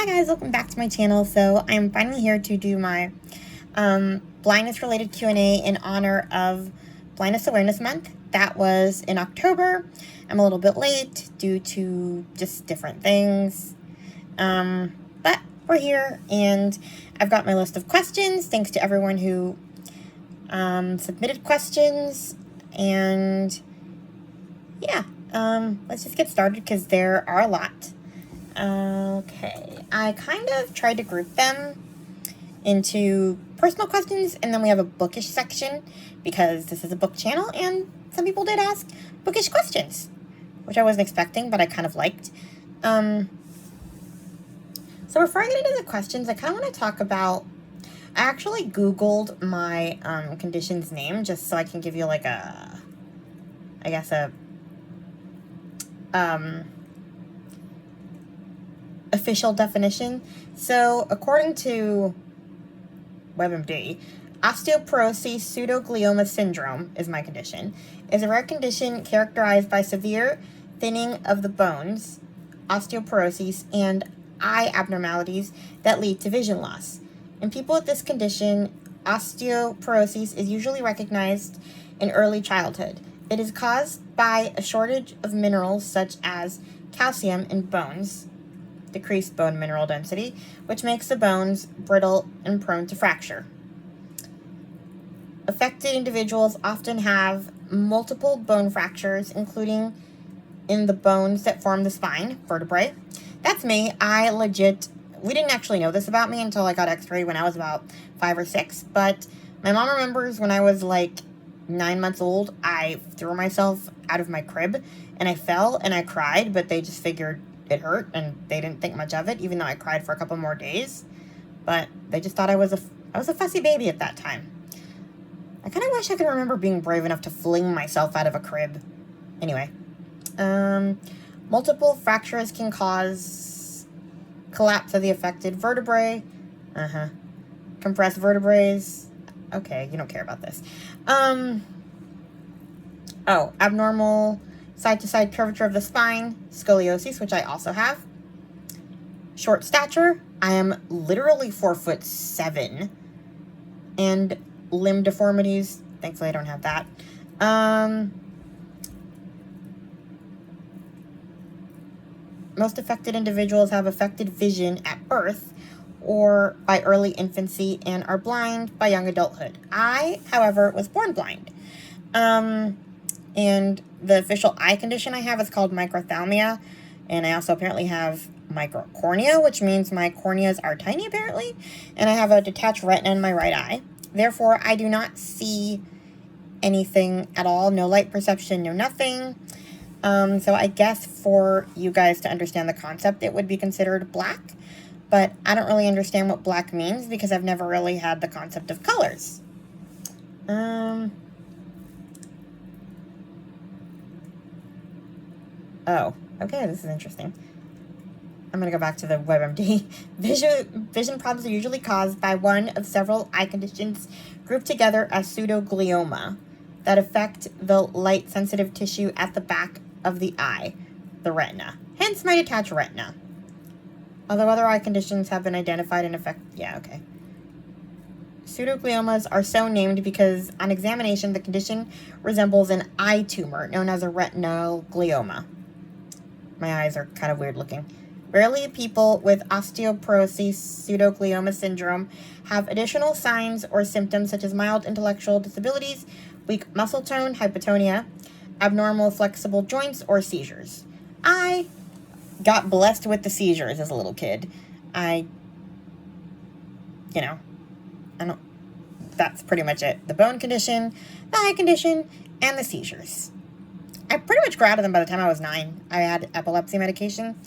guys, welcome back to my channel. So I'm finally here to do my blindness related Q&A in honor of Blindness Awareness Month. That was in October. I'm a little bit late due to just different things. But we're here and I've got my list of questions. Thanks to everyone who submitted questions. And yeah, let's just get started because there are a lot. Okay, I kind of tried to group them into personal questions, and then we have a bookish section because this is a book channel and some people did ask bookish questions, which I wasn't expecting, but I kind of liked. So before I get into the questions, I kind of want to talk about, I actually Googled my condition's name just so I can give you like a, I guess a, official definition. So according to WebMD, osteoporosis pseudoglioma syndrome is my condition. Is a rare condition characterized by severe thinning of the bones, osteoporosis, and eye abnormalities that lead to vision loss. In people with this condition, osteoporosis is usually recognized in early childhood. It is caused by a shortage of minerals such as calcium in bones, decreased bone mineral density, which makes the bones brittle and prone to fracture. Affected individuals often have multiple bone fractures, including in the bones that form the spine, vertebrae. That's me. We didn't actually know this about me until I got x-rayed when I was about 5 or 6, but my mom remembers when I was like 9 months old, I threw myself out of my crib and I fell and I cried, but they just figured it hurt and they didn't think much of it, even though I cried for a couple more days. But they just thought I was a fussy baby at that time. I kind of wish I could remember being brave enough to fling myself out of a crib. Anyway, multiple fractures can cause collapse of the affected vertebrae. Compressed vertebrae. Okay, you don't care about this. Abnormal side-to-side curvature of the spine, scoliosis, which I also have. Short stature, I am literally 4'7", and limb deformities, thankfully I don't have that. Most affected individuals have affected vision at birth or by early infancy and are blind by young adulthood. I, however, was born blind. And the official eye condition I have is called microphthalmia, and I also apparently have microcornea, which means my corneas are tiny apparently, and I have a detached retina in my right eye. Therefore, I do not see anything at all, no light perception, no nothing. So I guess for you guys to understand the concept, it would be considered black, but I don't really understand what black means because I've never really had the concept of colors. Oh, okay, this is interesting. I'm going to go back to the WebMD. Vision problems are usually caused by one of several eye conditions grouped together as pseudoglioma that affect the light-sensitive tissue at the back of the eye, the retina. Hence my detached retina. Although other eye conditions have been identified and affect... Yeah, okay. Pseudogliomas are so named because on examination, the condition resembles an eye tumor known as a retinal glioma. My eyes are kind of weird looking. Rarely, people with osteoporosis pseudoglioma syndrome have additional signs or symptoms such as mild intellectual disabilities, weak muscle tone, hypotonia, abnormal flexible joints, or seizures. I got blessed with the seizures as a little kid. That's pretty much it. The bone condition, the eye condition, and the seizures. I pretty much grew out of them by the time I was 9. I had epilepsy medication.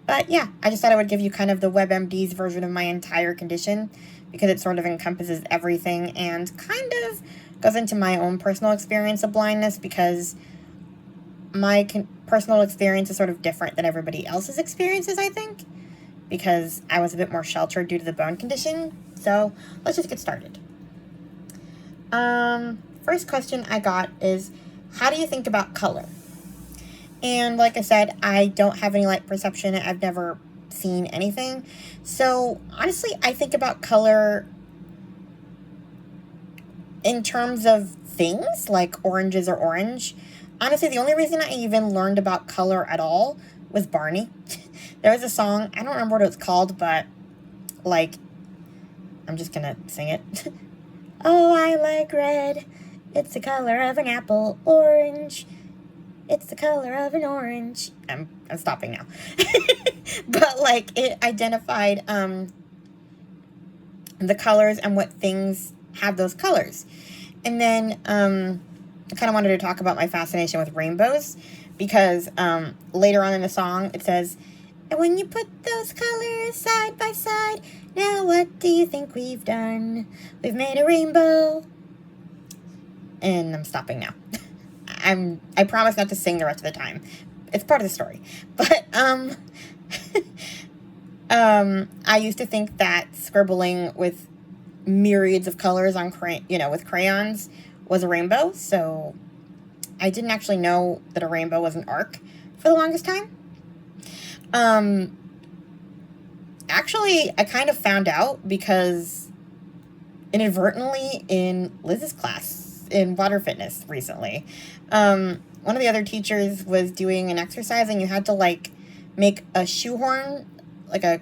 But yeah, I just thought I would give you kind of the WebMD's version of my entire condition because it sort of encompasses everything and kind of goes into my own personal experience of blindness because my personal experience is sort of different than everybody else's experiences, I think, because I was a bit more sheltered due to the bone condition. So let's just get started. First question I got is, how do you think about color? And like I said, I don't have any light perception. I've never seen anything. So honestly, I think about color in terms of things like oranges or orange. Honestly, the only reason I even learned about color at all was Barney. There was a song, I don't remember what it was called, but like, I'm just gonna sing it. Oh, I like red. It's the color of an apple. Orange. It's the color of an orange. I'm stopping now. But like, it identified the colors and what things have those colors. And then I kind of wanted to talk about my fascination with rainbows, because later on in the song it says, and when you put those colors side by side, now what do you think we've done? We've made a rainbow. And I'm stopping now. I promise not to sing the rest of the time. It's part of the story. But I used to think that scribbling with myriads of colors on with crayons was a rainbow. So I didn't actually know that a rainbow was an arc for the longest time. Actually, I kind of found out because inadvertently in Liz's class in water fitness recently, one of the other teachers was doing an exercise and you had to like make a shoehorn, like a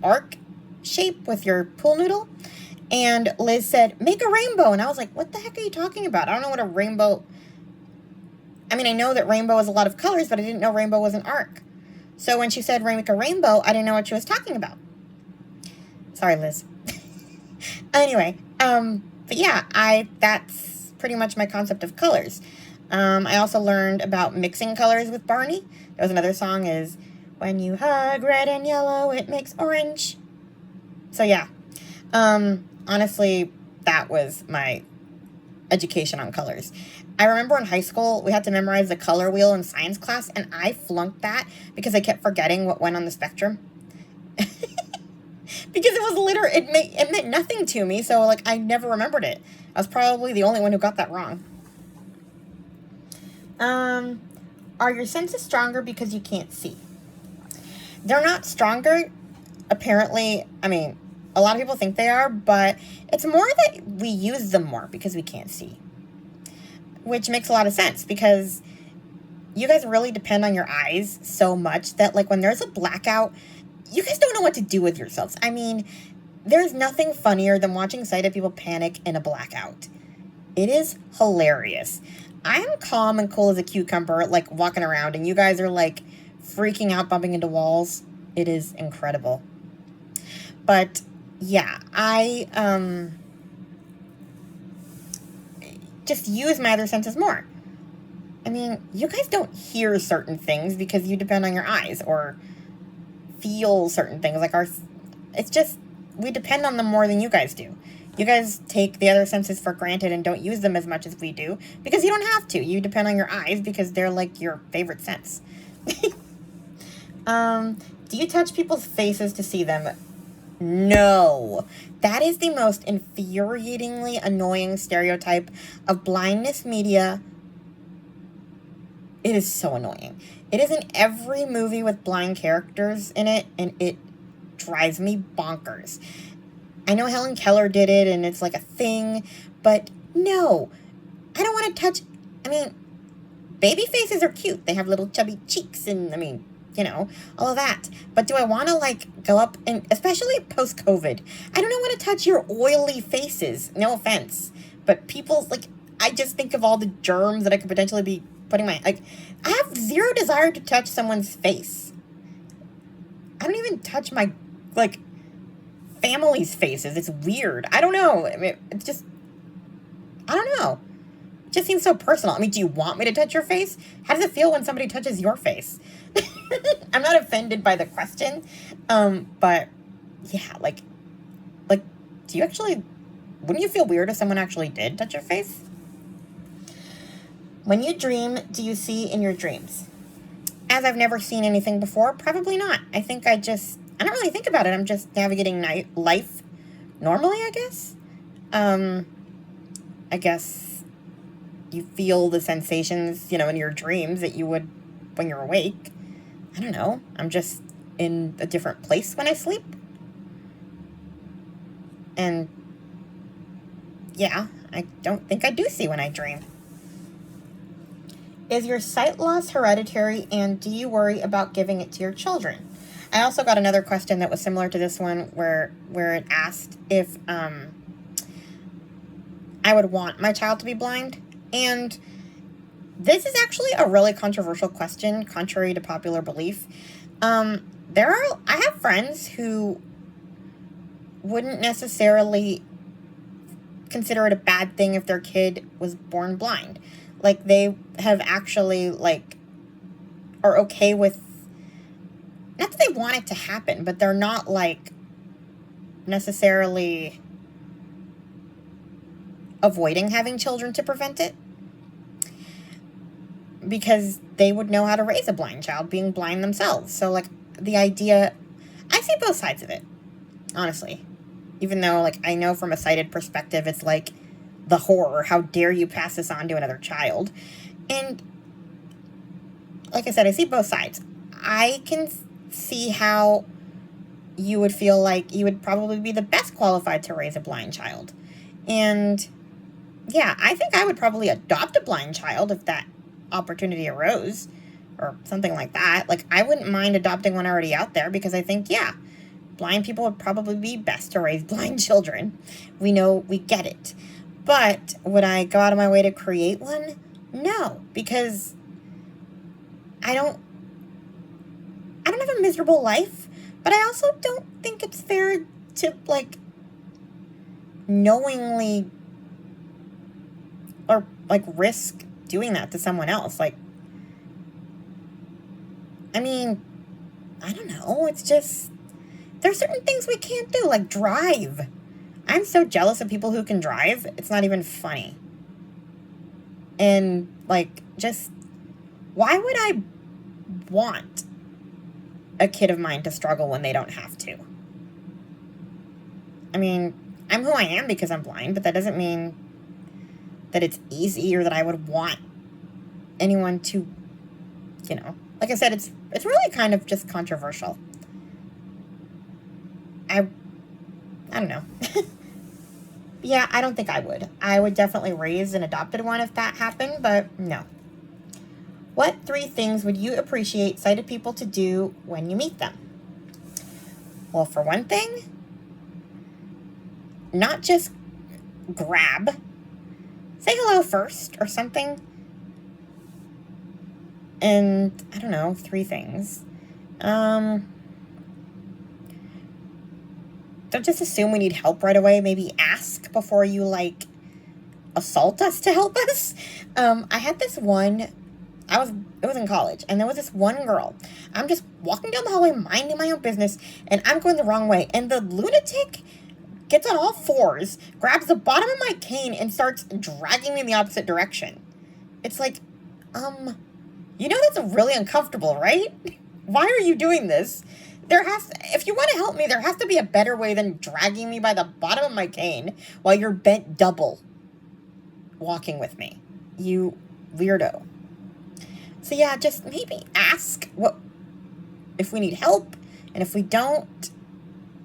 arc shape with your pool noodle. And Liz said, make a rainbow. And I was like, what the heck are you talking about? I don't know what a rainbow... I mean, I know that rainbow is a lot of colors, but I didn't know rainbow was an arc. So when she said make a rainbow, I didn't know what she was talking about. Sorry, Liz. Anyway, but yeah, that's pretty much my concept of colors. I also learned about mixing colors with Barney. There was another song is, when you hug red and yellow, it makes orange. So yeah, honestly, that was my education on colors. I remember in high school, we had to memorize the color wheel in science class, and I flunked that because I kept forgetting what went on the spectrum. Because it was it meant nothing to me, so like I never remembered it. I was probably the only one who got that wrong. Are your senses stronger because you can't see? They're not stronger, apparently. I mean, a lot of people think they are, but it's more that we use them more because we can't see. Which makes a lot of sense, because you guys really depend on your eyes so much that like when there's a blackout, you guys don't know what to do with yourselves. I mean, there's nothing funnier than watching sighted people panic in a blackout. It is hilarious. I'm calm and cool as a cucumber, like walking around, and you guys are like freaking out, bumping into walls. It is incredible. But yeah, I just use my other senses more. I mean, you guys don't hear certain things because you depend on your eyes, or feel certain things. Like it's just, we depend on them more than you guys do. You guys take the other senses for granted and don't use them as much as we do because you don't have to. You depend on your eyes because they're like your favorite sense. Do you touch people's faces to see them? No. That is the most infuriatingly annoying stereotype of blindness media. It is so annoying. It is in every movie with blind characters in it, and it drives me bonkers. I know Helen Keller did it, and it's like a thing, but no. I don't want to touch... I mean, baby faces are cute. They have little chubby cheeks, and, I mean, you know, all of that. But do I want to, like, go up and... Especially post-COVID. I don't want to touch your oily faces. No offense. But people's, like... I just think of all the germs that I could potentially be putting my... Like, I have zero desire to touch someone's face. I don't even touch my, like, family's faces. It's weird. I don't know. I mean, it's just... I don't know. It just seems so personal. I mean, do you want me to touch your face? How does it feel when somebody touches your face? I'm not offended by the question. But, yeah, like, do you actually... Wouldn't you feel weird if someone actually did touch your face? When you dream, do you see in your dreams? As I've never seen anything before, probably not. I think I don't really think about it. I'm just navigating life normally, I guess. I guess you feel the sensations, in your dreams that you would when you're awake. I don't know. I'm just in a different place when I sleep. And yeah, I don't think I do see when I dream. Is your sight loss hereditary, and do you worry about giving it to your children? I also got another question that was similar to this one where it asked if I would want my child to be blind. And this is actually a really controversial question, contrary to popular belief. I have friends who wouldn't necessarily consider it a bad thing if their kid was born blind. Like, they have actually, like, are okay with, not that they want it to happen, but they're not, like, necessarily avoiding having children to prevent it, because they would know how to raise a blind child, being blind themselves. So, like, the idea, I see both sides of it, honestly. Even though, like, I know from a sighted perspective, it's like the horror. How dare you pass this on to another child? And like I said, I see both sides. I can see how you would feel like you would probably be the best qualified to raise a blind child. And yeah, I think I would probably adopt a blind child if that opportunity arose or something like that. Like, I wouldn't mind adopting one already out there, because I think, yeah, blind people would probably be best to raise blind children. We get it. But would I go out of my way to create one? No, because I don't have a miserable life, but I also don't think it's fair to, like, knowingly or, like, risk doing that to someone else. Like, I mean, I don't know. It's just, there's certain things we can't do, like drive. I'm so jealous of people who can drive. It's not even funny. And, like, just, why would I want a kid of mine to struggle when they don't have to? I mean, I'm who I am because I'm blind, but that doesn't mean that it's easy or that I would want anyone to, you know. Like I said, it's really kind of just controversial. I don't know. Yeah, I don't think I would. I would definitely raise an adopted one if that happened, but no. What 3 things would you appreciate sighted people to do when you meet them? Well, for one thing, not just grab. Say hello first or something. And, I don't know, 3 things. Don't just assume we need help right away. Maybe ask before you, like, assault us to help us. I had this one, it was in college, and there was this one girl. I'm just walking down the hallway, minding my own business, and I'm going the wrong way. And the lunatic gets on all 4s, grabs the bottom of my cane, and starts dragging me in the opposite direction. It's like, you know that's really uncomfortable, right? Why are you doing this? If you want to help me, there has to be a better way than dragging me by the bottom of my cane while you're bent double walking with me. You weirdo. So yeah, just maybe ask if we need help, and if we don't,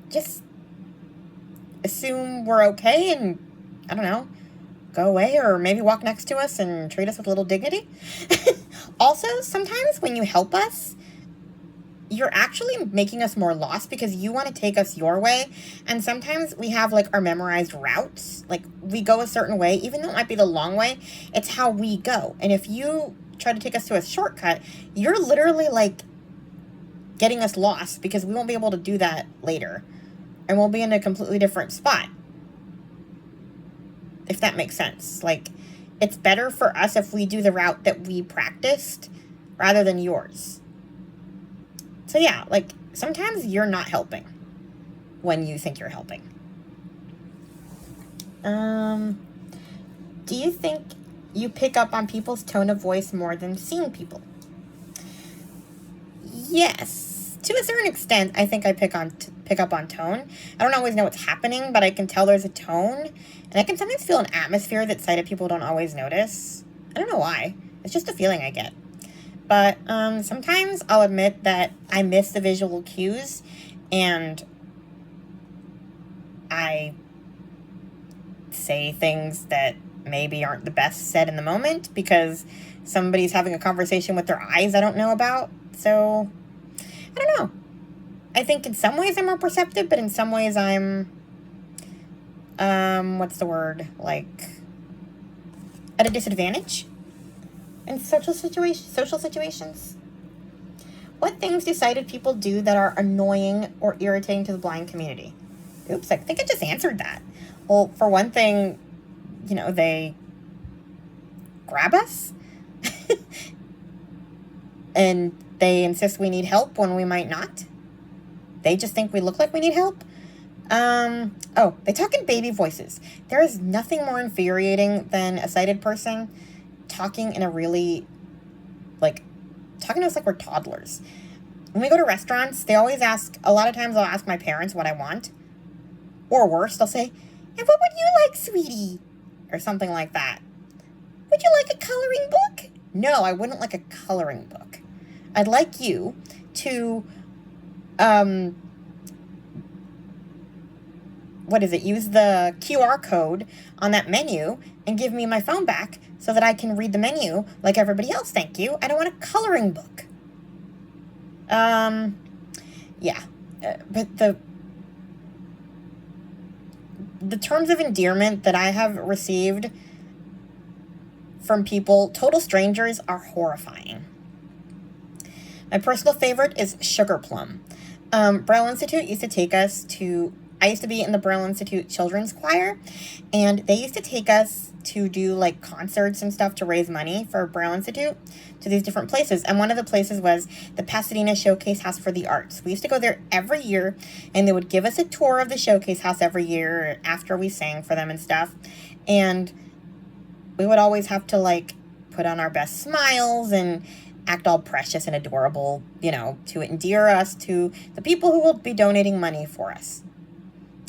just assume we're okay and, I don't know, go away, or maybe walk next to us and treat us with a little dignity. Also, sometimes when you help us, you're actually making us more lost because you want to take us your way. And sometimes we have, like, our memorized routes. Like, we go a certain way, even though it might be the long way, it's how we go. And if you try to take us to a shortcut, you're literally, like, getting us lost, because we won't be able to do that later. And we'll be in a completely different spot. If that makes sense. Like, it's better for us if we do the route that we practiced rather than yours. So yeah, like, sometimes you're not helping when you think you're helping. Do you think you pick up on people's tone of voice more than seeing people? Yes, to a certain extent. I think I pick up on tone. I don't always know what's happening, but I can tell there's a tone, and I can sometimes feel an atmosphere that sighted people don't always notice. I don't know why. It's just a feeling I get. But sometimes I'll admit that I miss the visual cues, and I say things that maybe aren't the best said in the moment because somebody's having a conversation with their eyes I don't know about. So, I don't know. I think in some ways I'm more perceptive, but in some ways I'm, what's the word? Like, at a disadvantage in social situations. What things do sighted people do that are annoying or irritating to the blind community? Oops, I think I just answered that. Well, for one thing, they grab us and they insist we need help when we might not. They just think we look like we need help. They talk in baby voices. There is nothing more infuriating than a sighted person talking in a really, talking to us like we're toddlers. When we go to restaurants, they always ask, a lot of times I'll ask my parents what I want. Or worse, they'll say, "And what would you like, sweetie?" Or something like that. "Would you like a coloring book?" No, I wouldn't like a coloring book. I'd like you to, use the QR code on that menu and give me my phone back so that I can read the menu like everybody else, thank you. I don't want a coloring book. But the terms of endearment that I have received from people, total strangers, are horrifying. My personal favorite is Sugar Plum. Braille Institute used to take us to, I used to be in the Braille Institute Children's Choir, and they used to take us to do concerts and stuff to raise money for Braille Institute to these different places. And one of the places was the Pasadena Showcase House for the Arts. We used to go there every year, and they would give us a tour of the Showcase House every year after we sang for them and stuff. And we would always have to put on our best smiles and act all precious and adorable, to endear us to the people who will be donating money for us.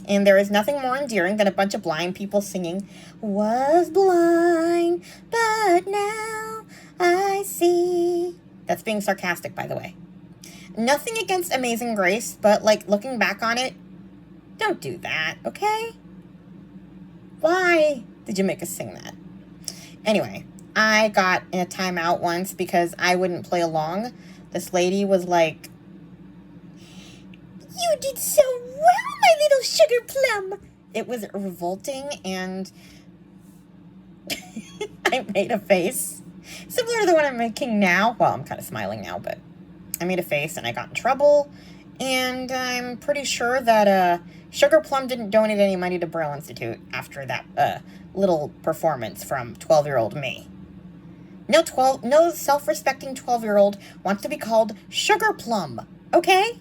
And there is nothing more endearing than a bunch of blind people singing, "Was blind, but now I see." That's being sarcastic, by the way. Nothing against Amazing Grace, but looking back on it, don't do that, okay? Why did you make us sing that? Anyway, I got in a timeout once because I wouldn't play along. This lady was like, "You did so well, my little sugar plum." It was revolting, and I made a face similar to the one I'm making now. Well, I'm kind of smiling now, but I made a face and I got in trouble. And I'm pretty sure that Sugar Plum didn't donate any money to Braille Institute after that little performance from 12-year-old me. No self-respecting 12-year-old wants to be called Sugar Plum, okay?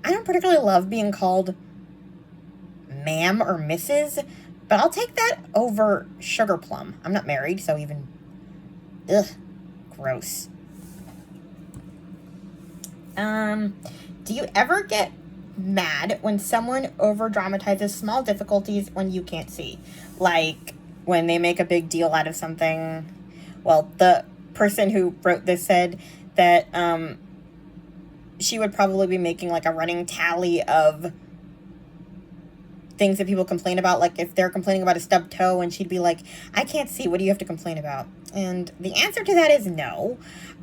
I don't particularly love being called ma'am or Mrs., but I'll take that over Sugar Plum. I'm not married, so even, gross. Do you ever get mad when someone over-dramatizes small difficulties when you can't see? Like when they make a big deal out of something. Well, the person who wrote this said that she would probably be making a running tally of things that people complain about. Like if they're complaining about a stubbed toe, and she'd be like, "I can't see, what do you have to complain about?" And the answer to that is no.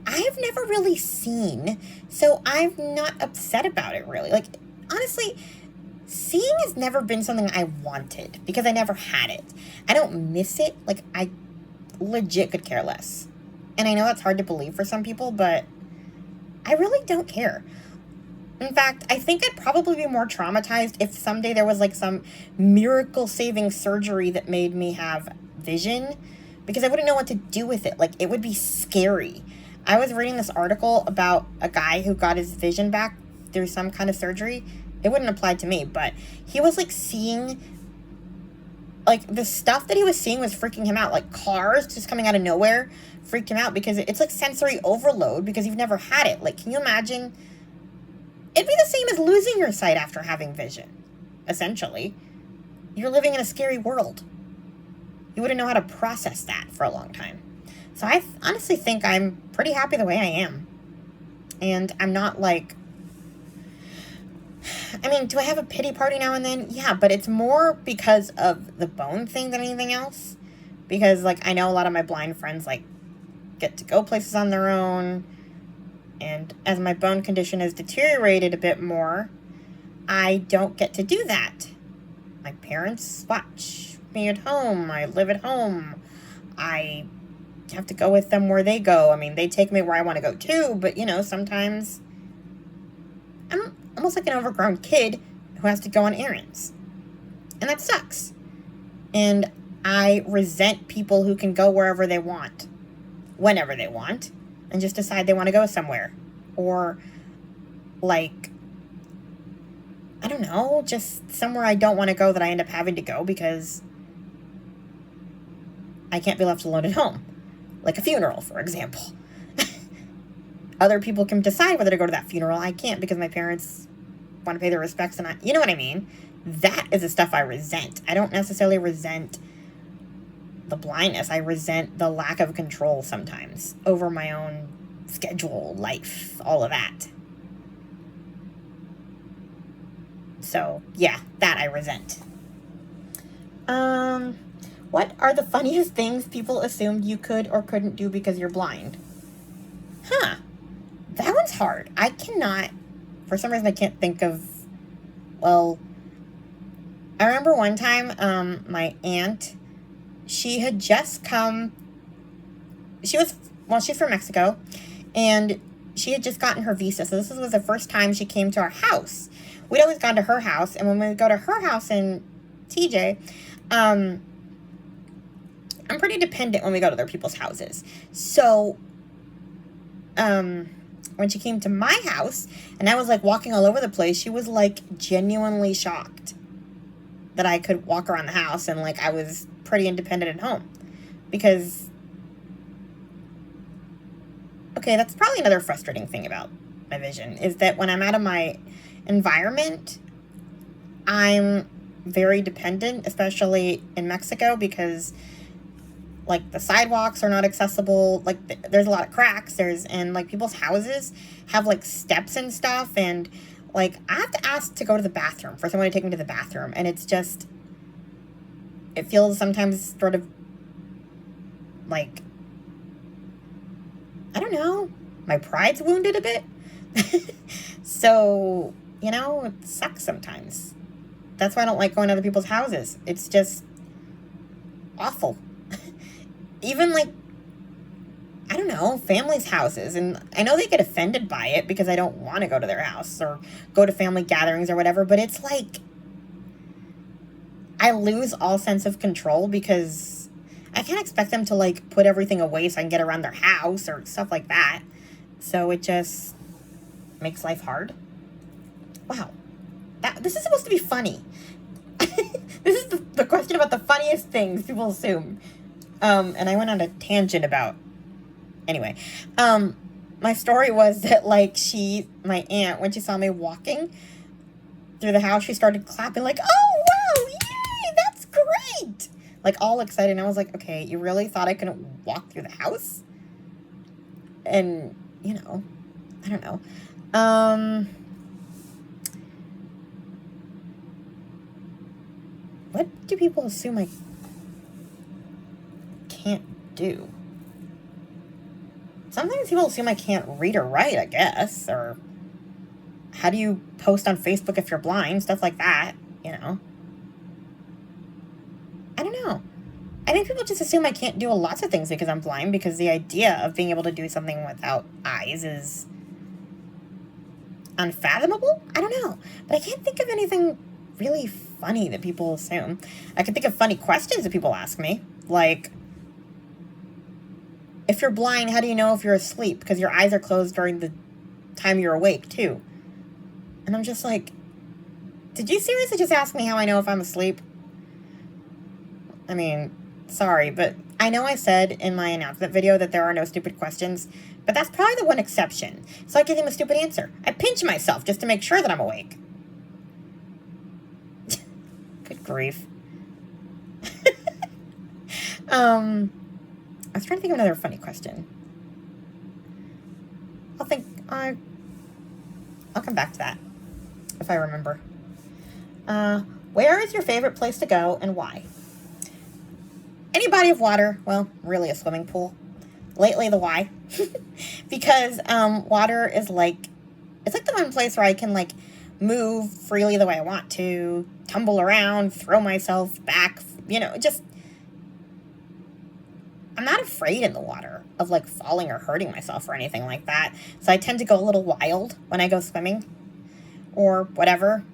I've never really seen, so I'm not upset about it, really. Honestly, seeing has never been something I wanted because I never had it. I don't miss it. I legit could care less. And I know that's hard to believe for some people, but I really don't care. In fact, I think I'd probably be more traumatized if someday there was some miracle-saving surgery that made me have vision, because I wouldn't know what to do with it. It would be scary. I was reading this article about a guy who got his vision back through some kind of surgery. It wouldn't apply to me, but he was seeing, the stuff that he was seeing was freaking him out. Cars just coming out of nowhere freaked him out because it's sensory overload because you've never had it. Can you imagine? It'd be the same as losing your sight after having vision, essentially. You're living in a scary world. you wouldn't know how to process that for a long time. So I honestly think I'm pretty happy the way I am. And I'm not like, I mean, do I have a pity party now and then? Yeah, but it's more because of the bone thing than anything else. Because, like, I know a lot of my blind friends, like, get to go places on their own. And as my bone condition has deteriorated a bit more, I don't get to do that. My parents watch me at home. I live at home. I have to go with them where they go. I mean, they take me where I want to go too, but, you know, sometimes I'm almost like an overgrown kid who has to go on errands. And that sucks. And I resent people who can go wherever they want, whenever they want, and just decide they want to go somewhere. Or, like, I don't know, just somewhere I don't want to go that I end up having to go because I can't be left alone at home. Like a funeral, for example. Other people can decide whether to go to that funeral. I can't because my parents want to pay their respects and you know what I mean? That is the stuff I resent. I don't necessarily resent the blindness. I resent the lack of control sometimes over my own schedule, life, all of that. So, yeah, that I resent. What are the funniest things people assumed you could or couldn't do because you're blind? That one's hard. I cannot, for some reason I can't think of, well, I remember one time, my aunt, she had just come, she's from Mexico, and she had just gotten her visa, so this was the first time she came to our house. We'd always gone to her house, and when we would go to her house in TJ, I'm pretty dependent when we go to other people's houses. So, when she came to my house, and I was, like, walking all over the place, she was, like, genuinely shocked that I could walk around the house, and, like, I was pretty independent at home. Because, okay, that's probably another frustrating thing about my vision, is that when I'm out of my environment, I'm very dependent, especially in Mexico, because, like, the sidewalks are not accessible. Like, there's a lot of cracks. And, like, people's houses have, like, steps and stuff. And, like, I have to ask to go to the bathroom for someone to take me to the bathroom. And it's just, it feels sometimes sort of, like, I don't know, my pride's wounded a bit. So, you know, it sucks sometimes. That's why I don't like going to other people's houses. It's just awful. Even, like, I don't know, families' houses. And I know they get offended by it because I don't want to go to their house or go to family gatherings or whatever. But it's like, I lose all sense of control because I can't expect them to, like, put everything away so I can get around their house or stuff like that. So it just makes life hard. Wow. This is supposed to be funny. This is the question about the funniest things people assume. And I went on a tangent about, anyway, my story was that, like, my aunt, when she saw me walking through the house, she started clapping, like, oh, wow, yay, that's great, like, all excited, and I was like, okay, you really thought I couldn't walk through the house? And, you know, I don't know, what do people assume I can't do? Sometimes people assume I can't read or write, I guess, or how do you post on Facebook if you're blind, stuff like that, you know. I don't know. I think people just assume I can't do lots of things because I'm blind, because the idea of being able to do something without eyes is unfathomable? I don't know. But I can't think of anything really funny that people assume. I can think of funny questions that people ask me, like, if you're blind, how do you know if you're asleep? Because your eyes are closed during the time you're awake, too. And I'm just like, did you seriously just ask me how I know if I'm asleep? I mean, sorry, but I know I said in my announcement video that there are no stupid questions, but that's probably the one exception. So I give them a stupid answer. I pinch myself just to make sure that I'm awake. Good grief. I was trying to think of another funny question. I'll come back to that if I remember. Where is your favorite place to go and why? Any body of water. Well, really a swimming pool. Lately, the why. Because water is like, it's like the one place where I can like move freely the way I want to, tumble around, throw myself back, just, I'm not afraid in the water of like falling or hurting myself or anything like that. So I tend to go a little wild when I go swimming or whatever.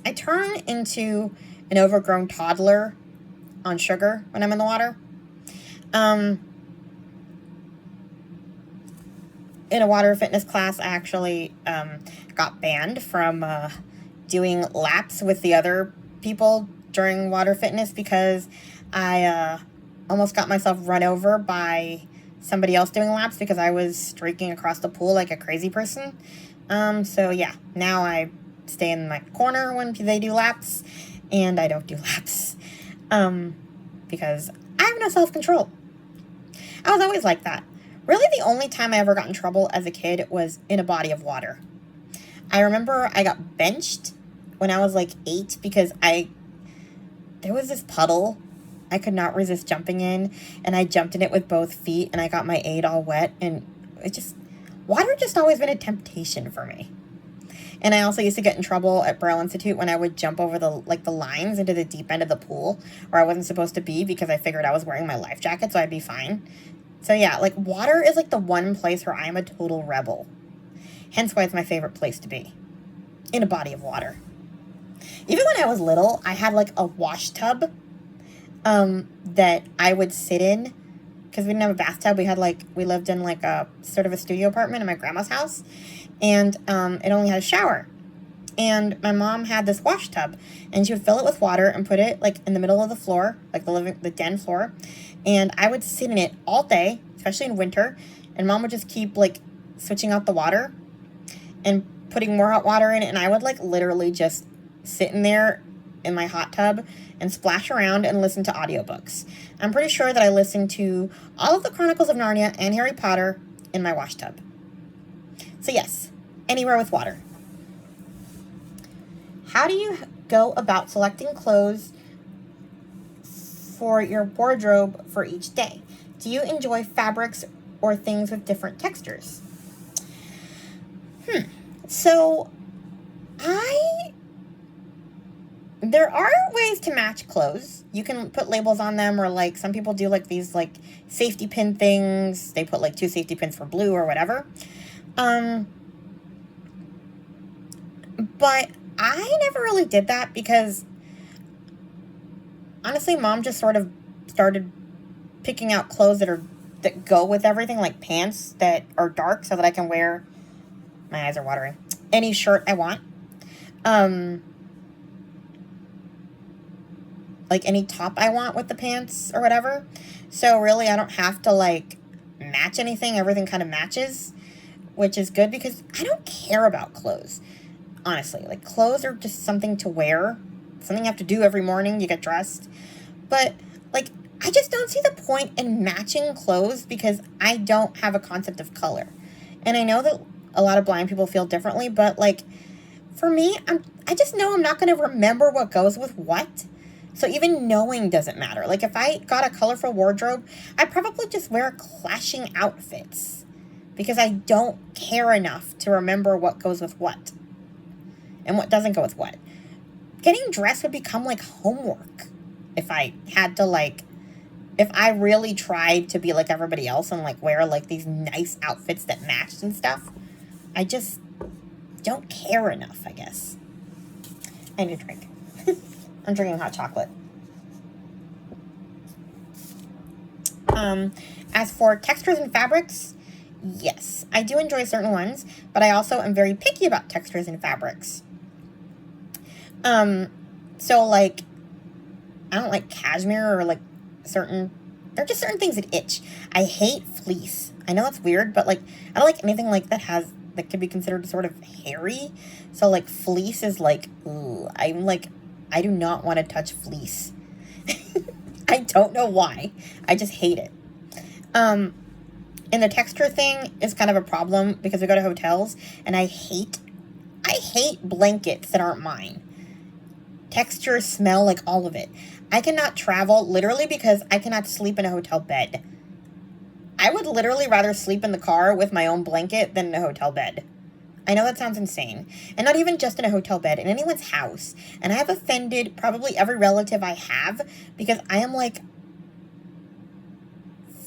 I turn into an overgrown toddler on sugar when I'm in the water. In a water fitness class, I actually got banned from doing laps with the other people during water fitness because I almost got myself run over by somebody else doing laps because I was streaking across the pool like a crazy person. So yeah, now I stay in my corner when they do laps, and I don't do laps because I have no self-control. I was always like that. Really, the only time I ever got in trouble as a kid was in a body of water. I remember I got benched when I was like 8 because there was this puddle I could not resist jumping in, and I jumped in it with both feet, and I got my aid all wet, and water just always been a temptation for me. And I also used to get in trouble at Braille Institute when I would jump over the lines into the deep end of the pool where I wasn't supposed to be because I figured I was wearing my life jacket, so I'd be fine. So yeah, like water is like the one place where I'm a total rebel. Hence why it's my favorite place to be. In a body of water. Even when I was little, I had like a wash tub that I would sit in because we didn't have a bathtub. We lived in like a sort of a studio apartment in my grandma's house, and it only had a shower. And my mom had this wash tub, and she would fill it with water and put it like in the middle of the floor, like the den floor. And I would sit in it all day, especially in winter. And Mom would just keep like switching out the water and putting more hot water in it. And I would like literally just sit in there in my hot tub and splash around and listen to audiobooks. I'm pretty sure that I listened to all of the Chronicles of Narnia and Harry Potter in my wash tub. So yes, anywhere with water. How do you go about selecting clothes for your wardrobe for each day? Do you enjoy fabrics or things with different textures? So, there are ways to match clothes. You can put labels on them, or like some people do like these like safety pin things. They put like 2 safety pins for blue or whatever. But I never really did that because honestly, Mom just sort of started picking out clothes that go with everything, like pants that are dark so that I can wear, my eyes are watering, any shirt I want. Like any top I want with the pants or whatever. So really, I don't have to like match anything. Everything kind of matches, which is good because I don't care about clothes. Honestly, like clothes are just something to wear, something you have to do every morning. You get dressed. But like, I just don't see the point in matching clothes because I don't have a concept of color. And I know that a lot of blind people feel differently, but like for me, I just know I'm not going to remember what goes with what. So even knowing doesn't matter. Like if I got a colorful wardrobe, I'd probably just wear clashing outfits because I don't care enough to remember what goes with what and what doesn't go with what. Getting dressed would become like homework if I had to like, if I really tried to be like everybody else and like wear like these nice outfits that matched and stuff. I just don't care enough, I guess. I need a drink. I'm drinking hot chocolate. As for textures and fabrics, yes, I do enjoy certain ones, but I also am very picky about textures and fabrics. So like, I don't like cashmere or like there are just certain things that itch. I hate fleece. I know that's weird, but like, I don't like anything like that could be considered sort of hairy. So like fleece is like, ugh, I do not want to touch fleece. I don't know why. I just hate it. And the texture thing is kind of a problem because we go to hotels and I hate blankets that aren't mine. Texture, smell, like all of it. I cannot travel literally because I cannot sleep in a hotel bed. I would literally rather sleep in the car with my own blanket than in a hotel bed. I know that sounds insane. And not even just in a hotel bed, in anyone's house. And I have offended probably every relative I have because I am like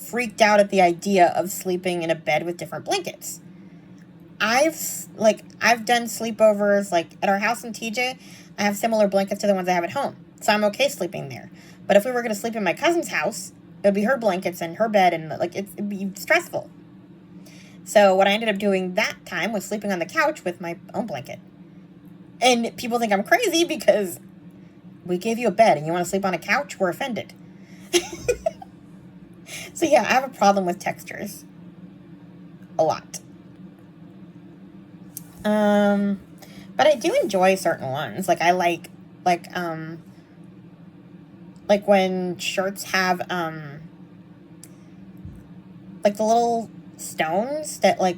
freaked out at the idea of sleeping in a bed with different blankets. I've done sleepovers like at our house in TJ. I have similar blankets to the ones I have at home. So I'm okay sleeping there. But if we were going to sleep in my cousin's house, it would be her blankets and her bed, and like it'd be stressful. So what I ended up doing that time was sleeping on the couch with my own blanket. And people think I'm crazy because we gave you a bed and you want to sleep on a couch? We're offended. So yeah, I have a problem with textures. A lot. But I do enjoy certain ones. Like I like when shirts have like the little stones that like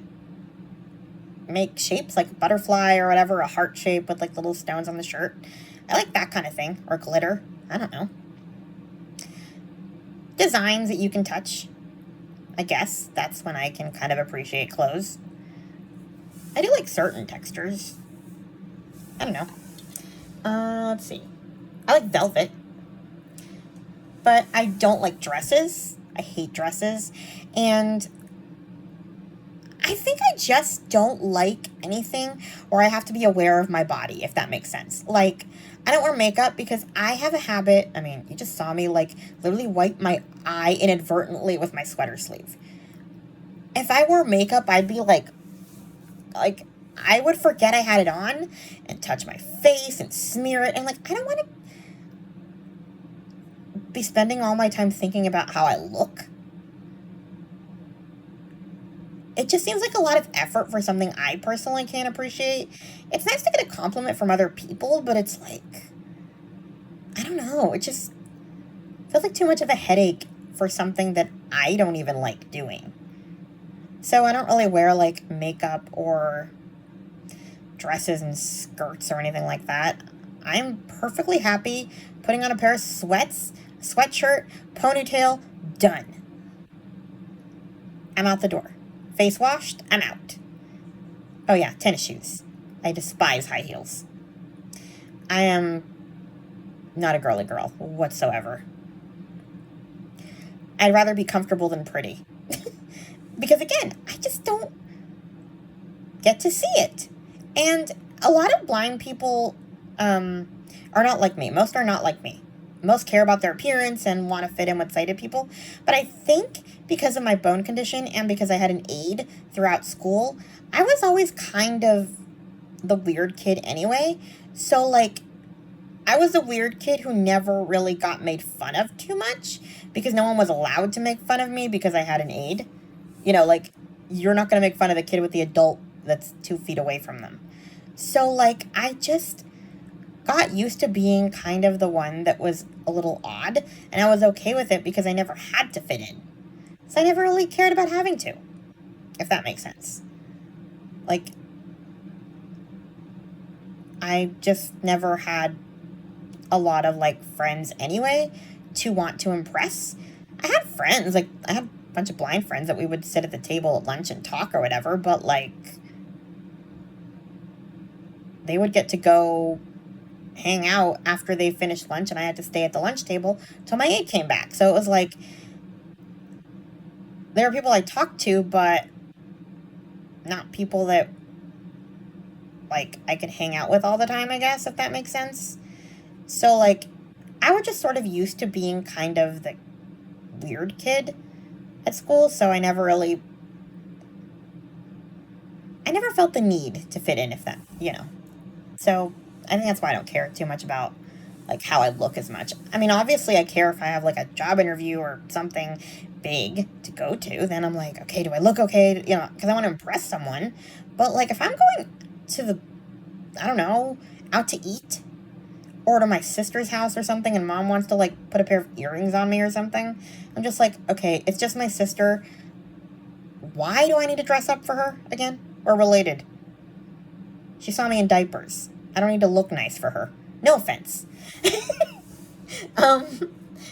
make shapes, like a butterfly or whatever, a heart shape with like little stones on the shirt. I like that kind of thing. Or glitter. I don't know. Designs that you can touch. I guess that's when I can kind of appreciate clothes. I do like certain textures. I don't know. Let's see. I like velvet. But I don't like dresses. I hate dresses. And I think I just don't like anything where I have to be aware of my body, if that makes sense. Like, I don't wear makeup because I have a habit. I mean, you just saw me, like, literally wipe my eye inadvertently with my sweater sleeve. If I wore makeup, I'd be like, I would forget I had it on and touch my face and smear it. And, like, I don't want to be spending all my time thinking about how I look. It just seems like a lot of effort for something I personally can't appreciate. It's nice to get a compliment from other people, but it's like, I don't know. It just feels like too much of a headache for something that I don't even like doing. So I don't really wear like makeup or dresses and skirts or anything like that. I'm perfectly happy putting on a pair of sweats, sweatshirt, ponytail, done. I'm out the door. Face washed, I'm out. Oh yeah, tennis shoes. I despise high heels. I am not a girly girl whatsoever. I'd rather be comfortable than pretty. Because again, I just don't get to see it. And a lot of blind people are not like me. Most are not like me. Most care about their appearance and want to fit in with sighted people. But I think because of my bone condition and because I had an aid throughout school, I was always kind of the weird kid anyway. So, like, I was a weird kid who never really got made fun of too much because no one was allowed to make fun of me because I had an aid. You know, like, you're not going to make fun of the kid with the adult that's 2 feet away from them. So, like, I just got used to being kind of the one that was a little odd, and I was okay with it because I never had to fit in. So I never really cared about having to, if that makes sense. Like, I just never had a lot of, like, friends anyway to want to impress. I had friends, like, I had a bunch of blind friends that we would sit at the table at lunch and talk or whatever, but, like, they would get to go hang out after they finished lunch and I had to stay at the lunch table till my aide came back. So it was like, there are people I talked to, but not people that, like, I could hang out with all the time, I guess, if that makes sense. So, like, I was just sort of used to being kind of the weird kid at school, so I never felt the need to fit in, if that, you know. So I think that's why I don't care too much about, like, how I look as much. I mean, obviously I care if I have, like, a job interview or something big to go to. Then I'm like, okay, do I look okay? You know, because I want to impress someone. But, like, if I'm going to I don't know, out to eat, or to my sister's house or something, and mom wants to, like, put a pair of earrings on me or something, I'm just like, okay, it's just my sister. Why do I need to dress up for her again? We're related. She saw me in diapers. I don't need to look nice for her. No offense. um,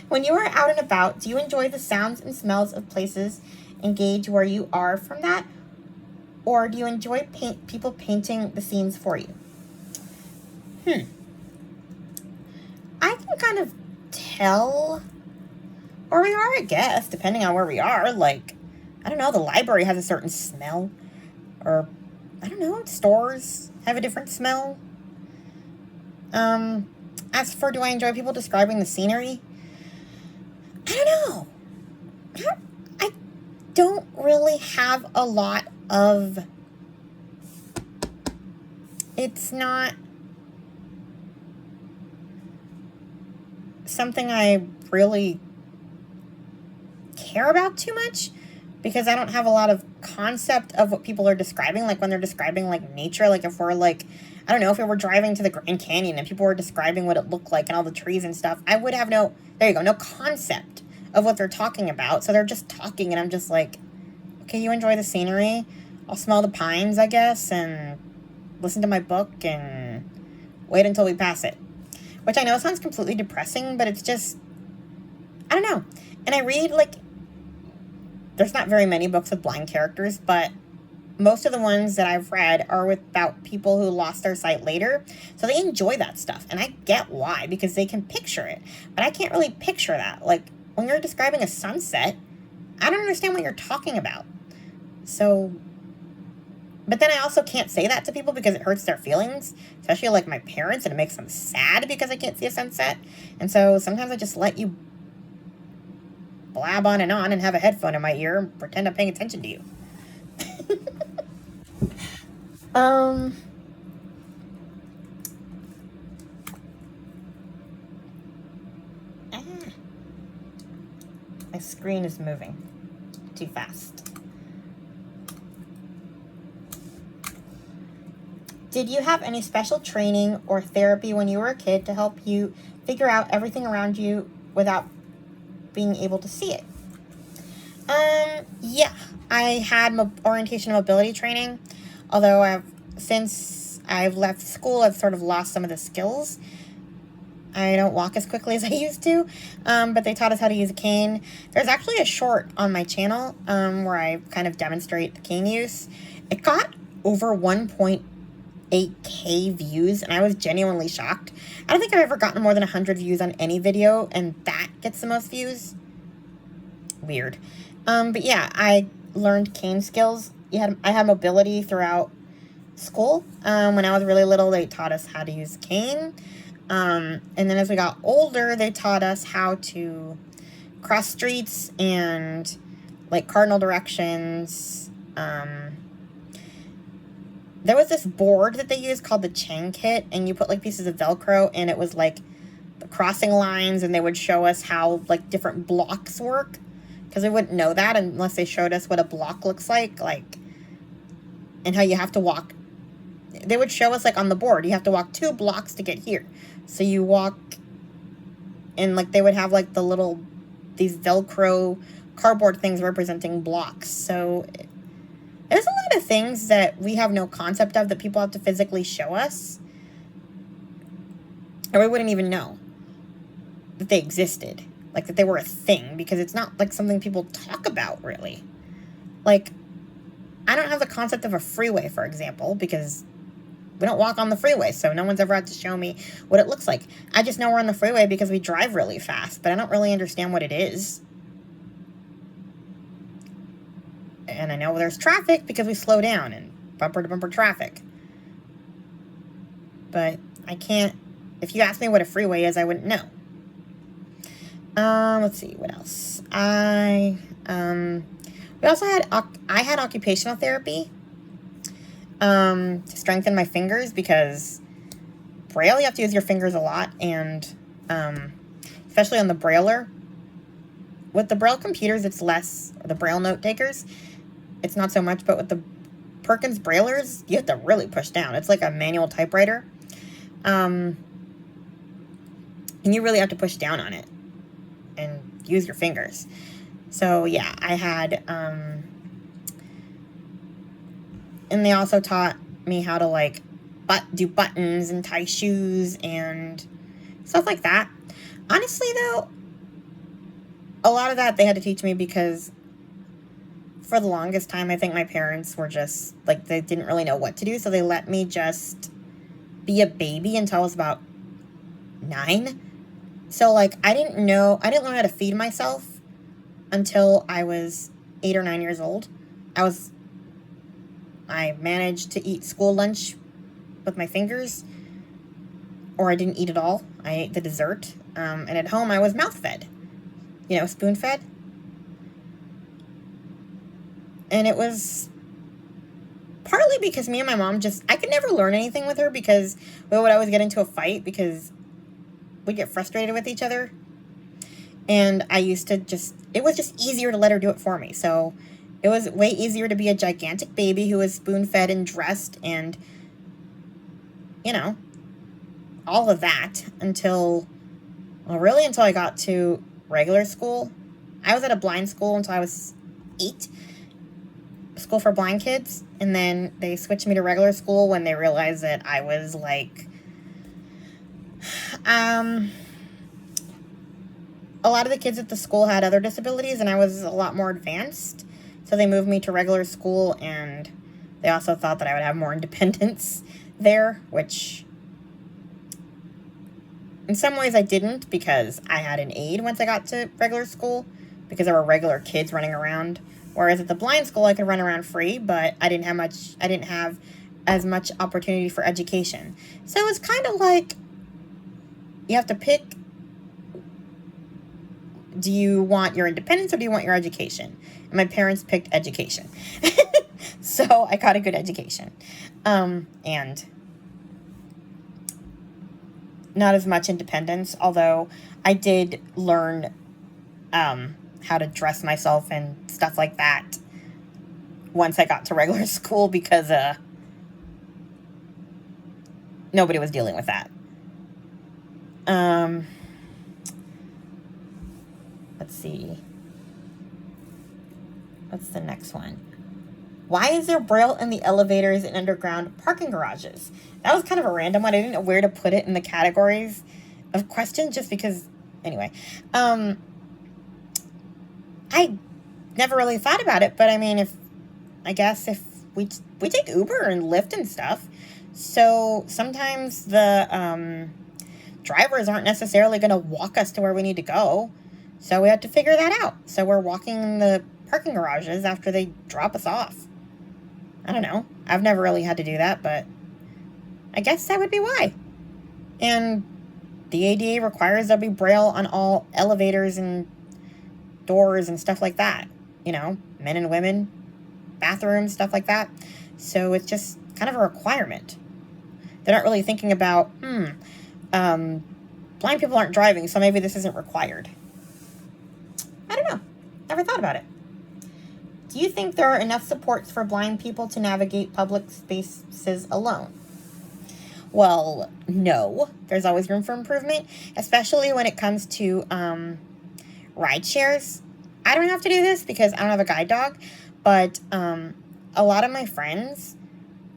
when you are out and about, do you enjoy the sounds and smells of places and gauge where you are from that? Or do you enjoy people painting the scenes for you? I can kind of tell where we are, I guess, depending on where we are. Like, I don't know, the library has a certain smell. Or, I don't know, stores have a different smell. As for do I enjoy people describing the scenery? I don't know. I don't really have a lot of... It's not something I really care about too much, because I don't have a lot of concept of what people are describing. Like when they're describing like nature, like if we're like, I don't know, if we were driving to the Grand Canyon and people were describing what it looked like and all the trees and stuff, I would have no concept of what they're talking about. So they're just talking and I'm just like, okay, you enjoy the scenery. I'll smell the pines, I guess, and listen to my book and wait until we pass it. Which I know sounds completely depressing, but it's just, I don't know. And I read, like, there's not very many books with blind characters, but most of the ones that I've read are about people who lost their sight later. So they enjoy that stuff. And I get why, because they can picture it. But I can't really picture that. Like, when you're describing a sunset, I don't understand what you're talking about. So, but then I also can't say that to people because it hurts their feelings, especially like my parents, and it makes them sad because I can't see a sunset. And so sometimes I just let you blab on and have a headphone in my ear and pretend I'm paying attention to you. My screen is moving too fast. Did you have any special training or therapy when you were a kid to help you figure out everything around you without being able to see it? Yeah, I had orientation and mobility training, although since I've left school, I've sort of lost some of the skills. I don't walk as quickly as I used to, but they taught us how to use a cane. There's actually a short on my channel where I kind of demonstrate the cane use. It got over 1.8K views, and I was genuinely shocked. I don't think I've ever gotten more than 100 views on any video, and that gets the most views. Weird. But yeah, I learned cane skills. I had mobility throughout school. When I was really little, they taught us how to use a cane. And then as we got older, they taught us how to cross streets and like cardinal directions. There was this board that they used called the Chain Kit, and you put like pieces of Velcro, and it was like the crossing lines, and they would show us how like different blocks work, because we wouldn't know that unless they showed us what a block looks like, and how you have to walk. They would show us like on the board, you have to walk 2 blocks to get here. So you walk, and like they would have like these Velcro cardboard things representing blocks. So there's a lot of things that we have no concept of that people have to physically show us, or we wouldn't even know that they existed, like that they were a thing, because it's not like something people talk about really. Like, I don't have the concept of a freeway, for example, because we don't walk on the freeway, so no one's ever had to show me what it looks like. I just know we're on the freeway because we drive really fast, but I don't really understand what it is. And I know there's traffic because we slow down and bumper-to-bumper traffic. But I can't... If you ask me what a freeway is, I wouldn't know. Let's see, what else? I had occupational therapy to strengthen my fingers, because Braille, you have to use your fingers a lot, and especially on the Brailler. With the Braille computers, it's less, or the Braille note takers, it's not so much, but with the Perkins Braillers, you have to really push down. It's like a manual typewriter. And you really have to push down on it and use your fingers. So, yeah, I had, and they also taught me how to, like, do buttons and tie shoes and stuff like that. Honestly, though, a lot of that they had to teach me because for the longest time, I think my parents were just, like, they didn't really know what to do, so they let me just be a baby until I was about 9. So, like, I didn't learn how to feed myself until I was 8 or 9 years old. I managed to eat school lunch with my fingers, or I didn't eat at all. I ate the dessert, and at home I was mouth-fed, spoon-fed. And it was partly because me and my mom I could never learn anything with her because we would always get into a fight because we'd get frustrated with each other. And I used to it was just easier to let her do it for me. So it was way easier to be a gigantic baby who was spoon-fed and dressed and, all of that until I got to regular school. I was at a blind school until I was 8. School for blind kids, and then they switched me to regular school when they realized that I was like a lot of the kids at the school had other disabilities and I was a lot more advanced, so they moved me to regular school, and they also thought that I would have more independence there, which in some ways I didn't, because I had an aide once I got to regular school because there were regular kids running around. Whereas at the blind school, I could run around free, but I didn't have as much opportunity for education. So it was kind of like you have to pick, do you want your independence or do you want your education? And my parents picked education. So I got a good education. And not as much independence, although I did learn how to dress myself and stuff like that once I got to regular school because nobody was dealing with that. Let's see. What's the next one? Why is there Braille in the elevators and underground parking garages? That was kind of a random one. I didn't know where to put it in the categories of questions just because, anyway. I never really thought about it, but I mean, if we take Uber and Lyft and stuff, so sometimes the drivers aren't necessarily going to walk us to where we need to go, so we have to figure that out. So we're walking in the parking garages after they drop us off. I don't know. I've never really had to do that, but I guess that would be why. And the ADA requires there be Braille on all elevators and doors and stuff like that, men and women, bathrooms, stuff like that. So it's just kind of a requirement. They're not really thinking about, blind people aren't driving, so maybe this isn't required. I don't know. Never thought about it. Do you think there are enough supports for blind people to navigate public spaces alone? Well, no. There's always room for improvement, especially when it comes to ride shares. I don't have to do this because I don't have a guide dog, but a lot of my friends,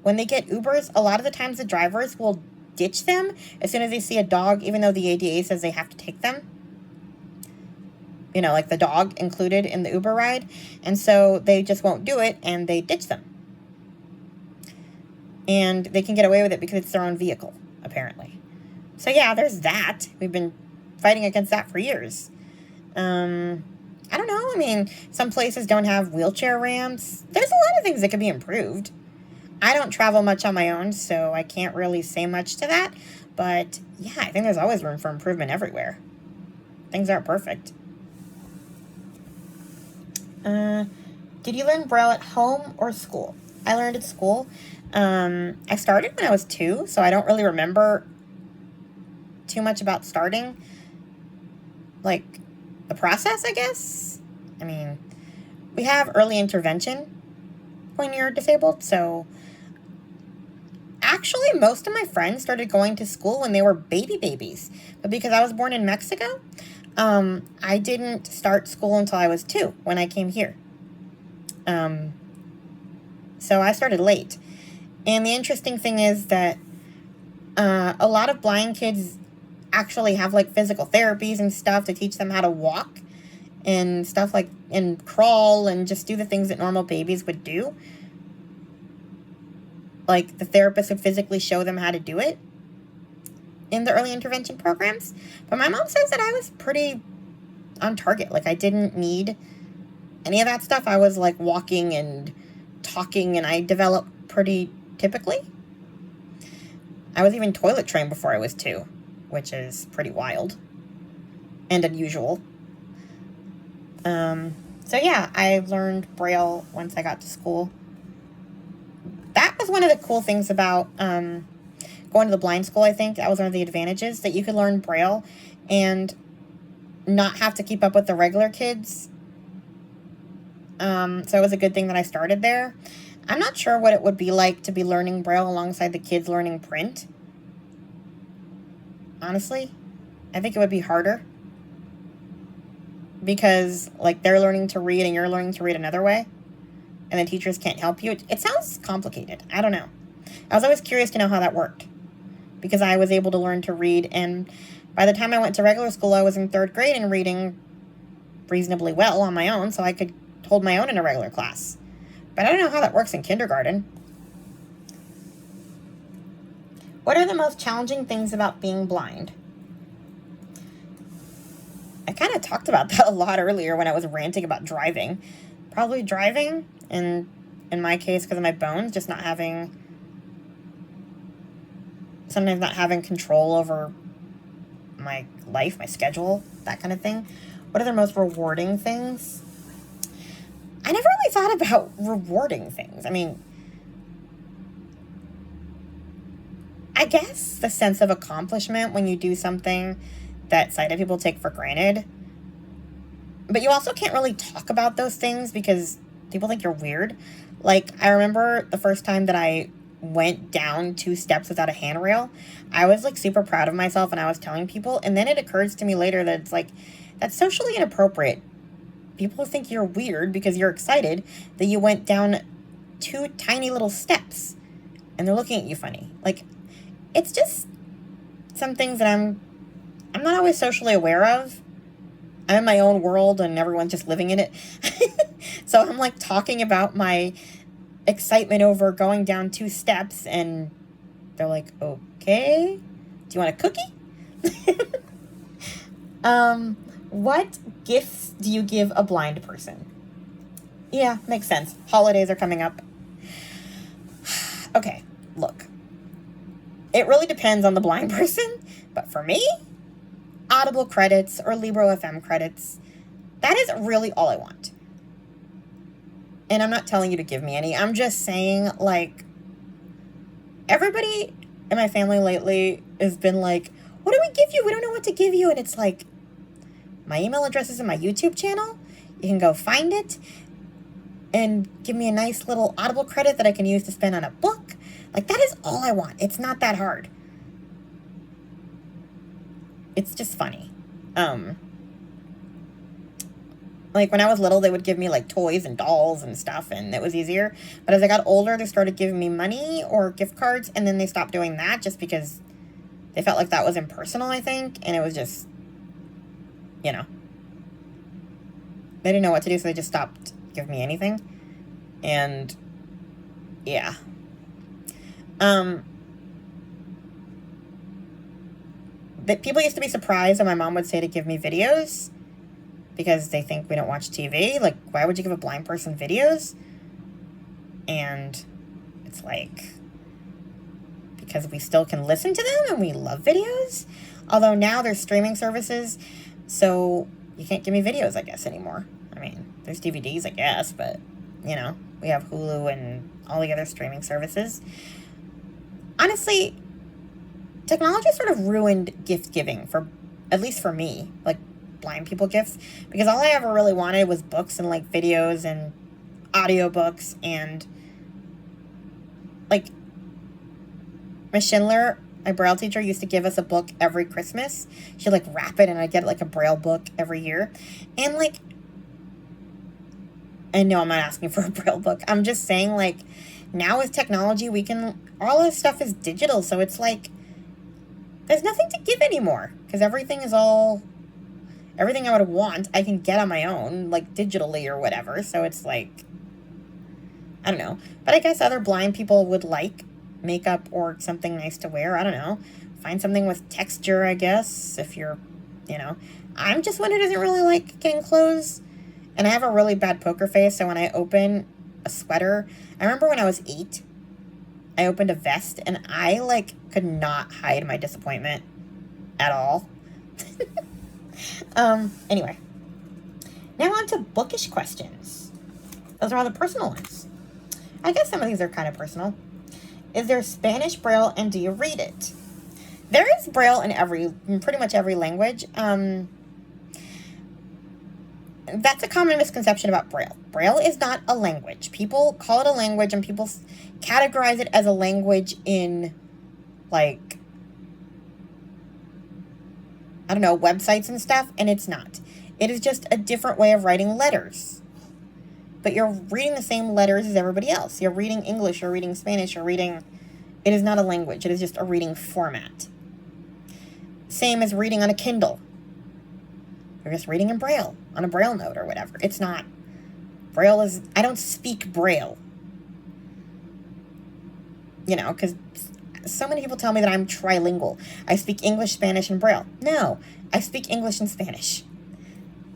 when they get Ubers, a lot of the times the drivers will ditch them as soon as they see a dog, even though the ADA says they have to take them. Like the dog included in the Uber ride. And so they just won't do it and they ditch them. And they can get away with it because it's their own vehicle, apparently. So yeah, there's that. We've been fighting against that for years. I don't know. I mean, some places don't have wheelchair ramps. There's a lot of things that could be improved. I don't travel much on my own, so I can't really say much to that. But yeah, I think there's always room for improvement everywhere. Things aren't perfect. Did you learn Braille at home or school? I learned at school. I started when I was 2, so I don't really remember too much about starting. Like, the process, I guess. I mean, we have early intervention when you're disabled, so Actually, most of my friends started going to school when they were babies. But because I was born in Mexico, I didn't start school until I was 2 when I came here. So I started late. And the interesting thing is that a lot of blind kids actually have like physical therapies and stuff to teach them how to walk and stuff like, and crawl and just do the things that normal babies would do. Like the therapist would physically show them how to do it in the early intervention programs. But my mom says that I was pretty on target. Like I didn't need any of that stuff. I was like walking and talking, and I developed pretty typically. I was even toilet trained before I was 2, which is pretty wild and unusual. So yeah, I learned Braille once I got to school. That was one of the cool things about going to the blind school, I think. That was one of the advantages, that you could learn Braille and not have to keep up with the regular kids. So it was a good thing that I started there. I'm not sure what it would be like to be learning Braille alongside the kids learning print. Honestly, I think it would be harder. Because, like, they're learning to read and you're learning to read another way. And the teachers can't help you. It sounds complicated. I don't know. I was always curious to know how that worked. Because I was able to learn to read. And by the time I went to regular school, I was in 3rd grade and reading reasonably well on my own. So I could hold my own in a regular class. But I don't know how that works in kindergarten. What are the most challenging things about being blind? I kind of talked about that a lot earlier when I was ranting about driving. Probably driving, and in my case, because of my bones, just not having, sometimes not having control over my life, my schedule, that kind of thing. What are the most rewarding things? I never really thought about rewarding things. I mean, I guess the sense of accomplishment when you do something that sighted people take for granted. But you also can't really talk about those things because people think you're weird. Like, I remember the first time that I went down 2 steps without a handrail. I was, like, super proud of myself, and I was telling people. And then it occurs to me later that it's, like, that's socially inappropriate. People think you're weird because you're excited that you went down 2 tiny little steps. And they're looking at you funny. Like, it's just some things that I'm not always socially aware of. I'm in my own world and everyone's just living in it. So I'm like talking about my excitement over going down 2 steps and they're like, okay, do you want a cookie? What gifts do you give a blind person? Yeah, makes sense. Holidays are coming up. Okay, look. It really depends on the blind person, but for me, Audible credits or Libro FM credits, that is really all I want. And I'm not telling you to give me any. I'm just saying, like, everybody in my family lately has been like, what do we give you? We don't know what to give you. And it's like, my email address is in my YouTube channel. You can go find it and give me a nice little Audible credit that I can use to spend on a book. Like, that is all I want. It's not that hard. It's just funny. Like, when I was little, they would give me, like, toys and dolls and stuff, and it was easier. But as I got older, they started giving me money or gift cards, and then they stopped doing that just because they felt like that was impersonal, I think, and it was just, you know. They didn't know what to do, so they just stopped giving me anything. And, yeah. That people used to be surprised when my mom would say to give me videos because they think we don't watch TV. Like, why would you give a blind person videos? And it's like, because we still can listen to them and we love videos. Although now there's streaming services, so you can't give me videos, I guess, anymore. I mean, there's DVDs, I guess, but, you know, we have Hulu and all the other streaming services. Honestly, technology sort of ruined gift giving, for at least for me, like blind people gifts, because all I ever really wanted was books and like videos and audiobooks and like Miss Schindler, my Braille teacher, used to give us a book every Christmas. She'd, like, wrap it, and I'd get, like, a Braille book every year. And, like, and no, I'm not asking for a Braille book. I'm just saying, like, now with technology, all this stuff is digital, so it's, like, there's nothing to give anymore. Because everything I would want, I can get on my own, like, digitally or whatever. So it's, like, I don't know. But I guess other blind people would like makeup or something nice to wear. I don't know. Find something with texture, I guess, if you're, I'm just one who doesn't really like getting clothes. And I have a really bad poker face, so when I open a sweater, I remember when I was 8, I opened a vest, and I, like, could not hide my disappointment at all. Anyway. Now on to bookish questions. Those are all the personal ones. I guess some of these are kind of personal. Is there Spanish Braille, and do you read it? There is Braille in pretty much every language. That's a common misconception about Braille. Braille is not a language. People call it a language, and people categorize it as a language in, like, I don't know, websites and stuff, and it's not. It is just a different way of writing letters. But you're reading the same letters as everybody else. You're reading English, you're reading Spanish, it is not a language. It is just a reading format. Same as reading on a Kindle. You're just reading in Braille, on a Braille note or whatever. It's not. I don't speak Braille. Because so many people tell me that I'm trilingual. I speak English, Spanish, and Braille. No, I speak English and Spanish.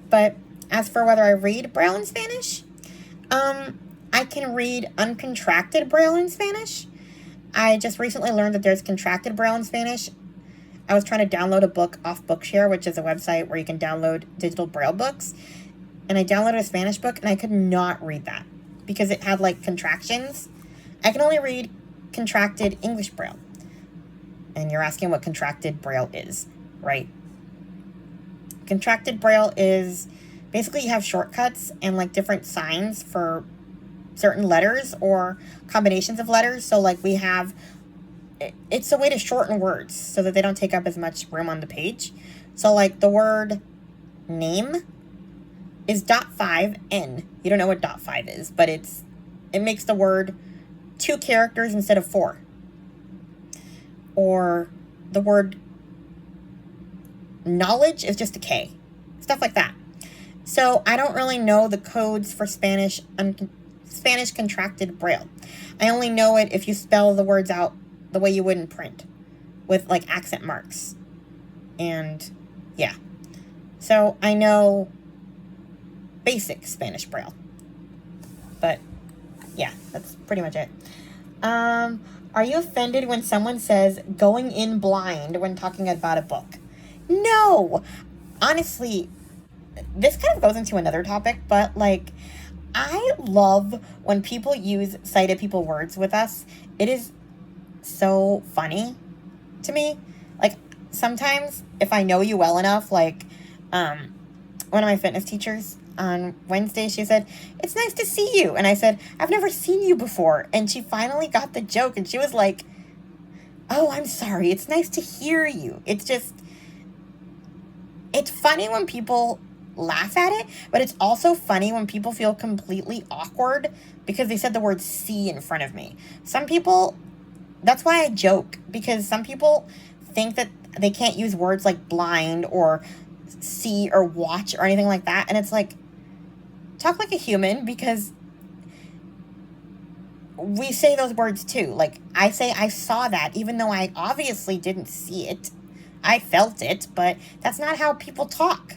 But as for whether I read Braille in Spanish, I can read uncontracted Braille in Spanish. I just recently learned that there's contracted Braille in Spanish. I was trying to download a book off Bookshare, which is a website where you can download digital Braille books. And I downloaded a Spanish book, and I could not read that because it had, like, contractions. I can only read contracted English Braille. And you're asking what contracted Braille is, right? Contracted Braille is basically you have shortcuts and, like, different signs for certain letters or combinations of letters. So, like, it's a way to shorten words so that they don't take up as much room on the page. So, like, the word name is .5 N. You don't know what .5 is, but it makes the word 2 characters instead of 4. Or the word knowledge is just a K. Stuff like that. So I don't really know the codes for Spanish contracted Braille. I only know it if you spell the words out the way you would in print, with, like, accent marks. And, yeah. So I know basic Spanish Braille. But, yeah, that's pretty much it. Are you offended when someone says going in blind when talking about a book? No! Honestly, this kind of goes into another topic, but, like, I love when people use sighted people words with us. It is so funny to me. Like, sometimes if I know you well enough, like, one of my fitness teachers on Wednesday, she said, "It's nice to see you." And I said, "I've never seen you before." And she finally got the joke, and she was like, "Oh, I'm sorry. It's nice to hear you." It's funny when people laugh at it, but it's also funny when people feel completely awkward because they said the word see in front of me. Some people, that's why I joke, because some people think that they can't use words like blind or see or watch or anything like that. And it's like, talk like a human, because we say those words too. Like, I say I saw that, even though I obviously didn't see it. I felt it, but that's not how people talk.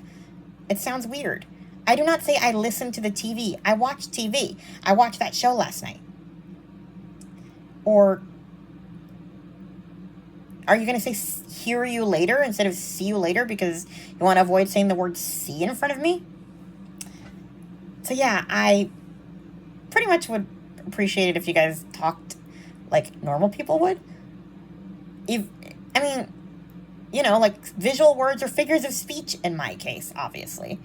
It sounds weird. I do not say I listen to the TV. I watch TV. I watched that show last night. Or are you going to say hear you later instead of see you later because you want to avoid saying the word see in front of me? So yeah, I pretty much would appreciate it if you guys talked like normal people would. Like visual words or figures of speech in my case, obviously.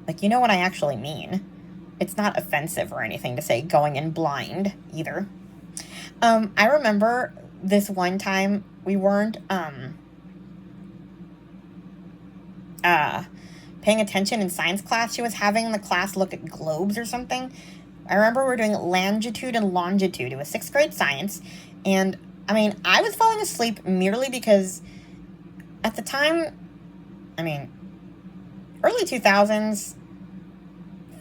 Like, you know what I actually mean. It's not offensive or anything to say going in blind either. I remember this one time we weren't paying attention in science class. She was having the class look at globes or something. I remember we were doing longitude and longitude. It was 6th grade science. And, I mean, I was falling asleep merely because at the time, I mean, early 2000s,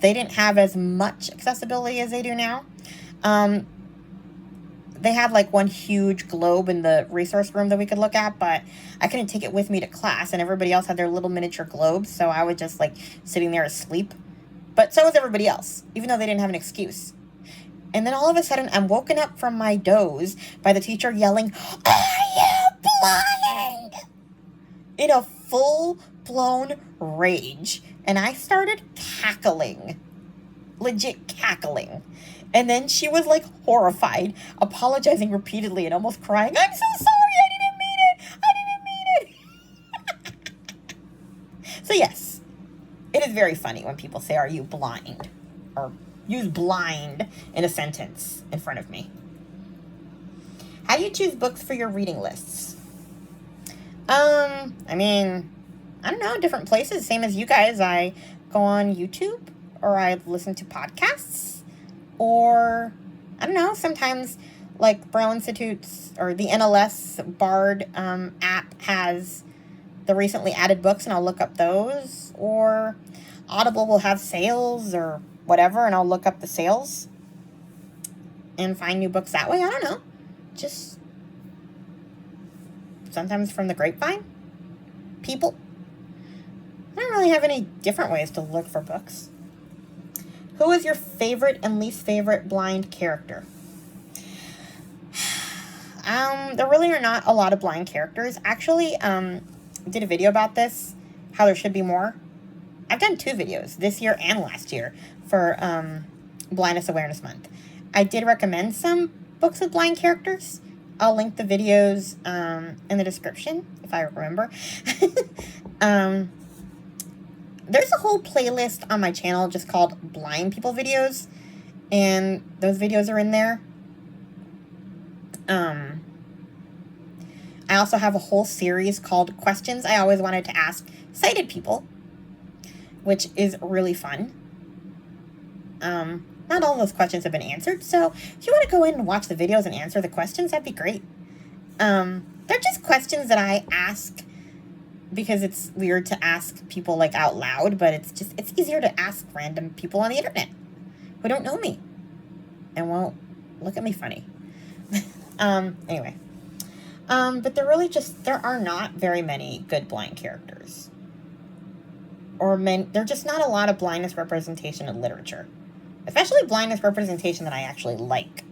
they didn't have as much accessibility as they do now. They had like one huge globe in the resource room that we could look at, but I couldn't take it with me to class, and everybody else had their little miniature globes, so I was just like sitting there asleep. But so was everybody else, even though they didn't have an excuse. And then all of a sudden, I'm woken up from my doze by the teacher yelling, "Are you blind?" in a full-blown rage. And I started cackling. Legit cackling. And then she was like horrified, apologizing repeatedly and almost crying, "I'm so sorry, I didn't mean it. So yes, it is very funny when people say, "Are you blind?" or use blind in a sentence in front of me. How do you choose books for your reading lists? I mean, I don't know, different places, same as you guys. I go on YouTube, or I listen to podcasts, or I don't know, sometimes like Braille Institute's or the NLS Bard app has the recently added books, and I'll look up those, or Audible will have sales or whatever, and I'll look up the sales and find new books that way. I don't know, just sometimes from the grapevine. People, I don't really have any different ways to look for books. Who is your favorite and least favorite blind character? There really are not a lot of blind characters. Actually, did a video about this, how there should be more. I've done 2 videos this year and last year for Blindness Awareness Month. I did recommend some books with blind characters. I'll link the videos in the description, if I remember. There's a whole playlist on my channel just called Blind People Videos, and those videos are in there. I also have a whole series called Questions I Always Wanted to Ask Sighted People, which is really fun. Not all those questions have been answered, so if you want to go in and watch the videos and answer the questions, that'd be great. They're just questions that I ask because it's weird to ask people like out loud, but it's easier to ask random people on the internet who don't know me and won't look at me funny. Anyway. But there are not very many good blind characters. There's just not a lot of blindness representation in literature. Especially blindness representation that I actually like.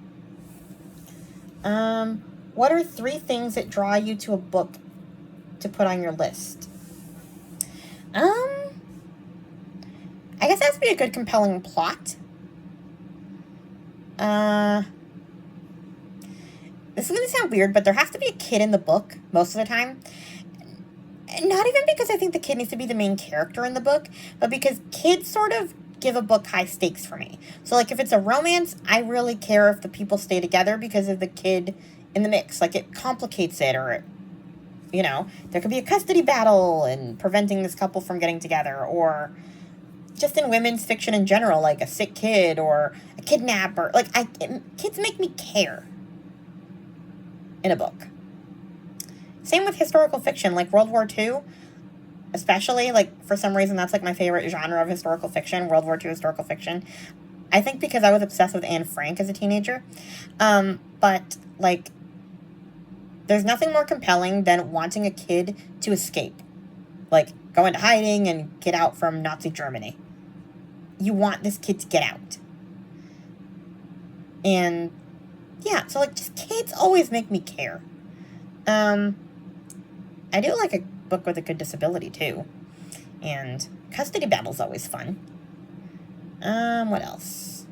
What are 3 things that draw you to a book to put on your list? I guess it has to be a good, compelling plot. This is going to sound weird, but there has to be a kid in the book most of the time. Not even because I think the kid needs to be the main character in the book, but because kids sort of give a book high stakes for me. So, like, if it's a romance, I really care if the people stay together because of the kid in the mix. Like, it complicates it, or, you know, there could be a custody battle and preventing this couple from getting together, or just in women's fiction in general, like a sick kid or a kidnapper. Like, kids make me care in a book. Same with historical fiction, like World War II, especially, like, for some reason, that's, like, my favorite genre of historical fiction, World War II historical fiction. I think because I was obsessed with Anne Frank as a teenager. But, like, there's nothing more compelling than wanting a kid to escape. Like, go into hiding and get out from Nazi Germany. You want this kid to get out. And, yeah, so, like, just kids always make me care. I do like a book with a good disability, too. And custody battle's always fun. What else?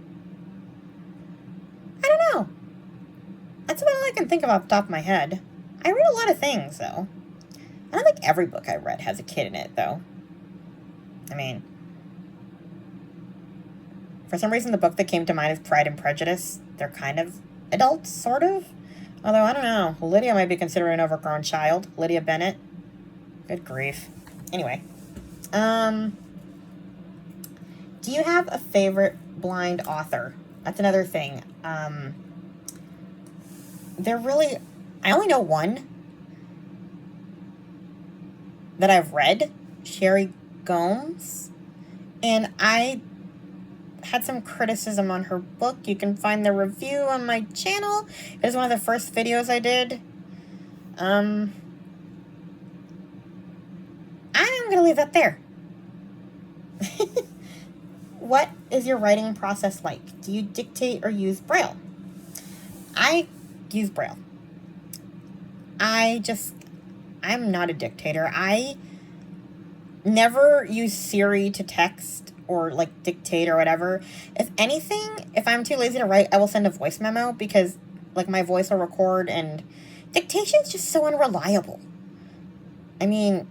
I don't know. That's about all I can think of off the top of my head. I read a lot of things, though. I don't think every book I read has a kid in it, though. I mean, for some reason, the book that came to mind is Pride and Prejudice. They're kind of adults, sort of. Although, I don't know. Lydia might be considered an overgrown child. Lydia Bennett. Good grief. Anyway. Do you have a favorite blind author? That's another thing. I only know one that I've read, Sherry Gomes, and I had some criticism on her book. You can find the review on my channel. It was one of the first videos I did. I'm gonna leave that there. What is your writing process like? Do you dictate or use Braille? I use Braille. I'm not a dictator. I never use Siri to text or like dictate or whatever. If anything, if I'm too lazy to write, I will send a voice memo because like my voice will record, and dictation is just so unreliable. I mean,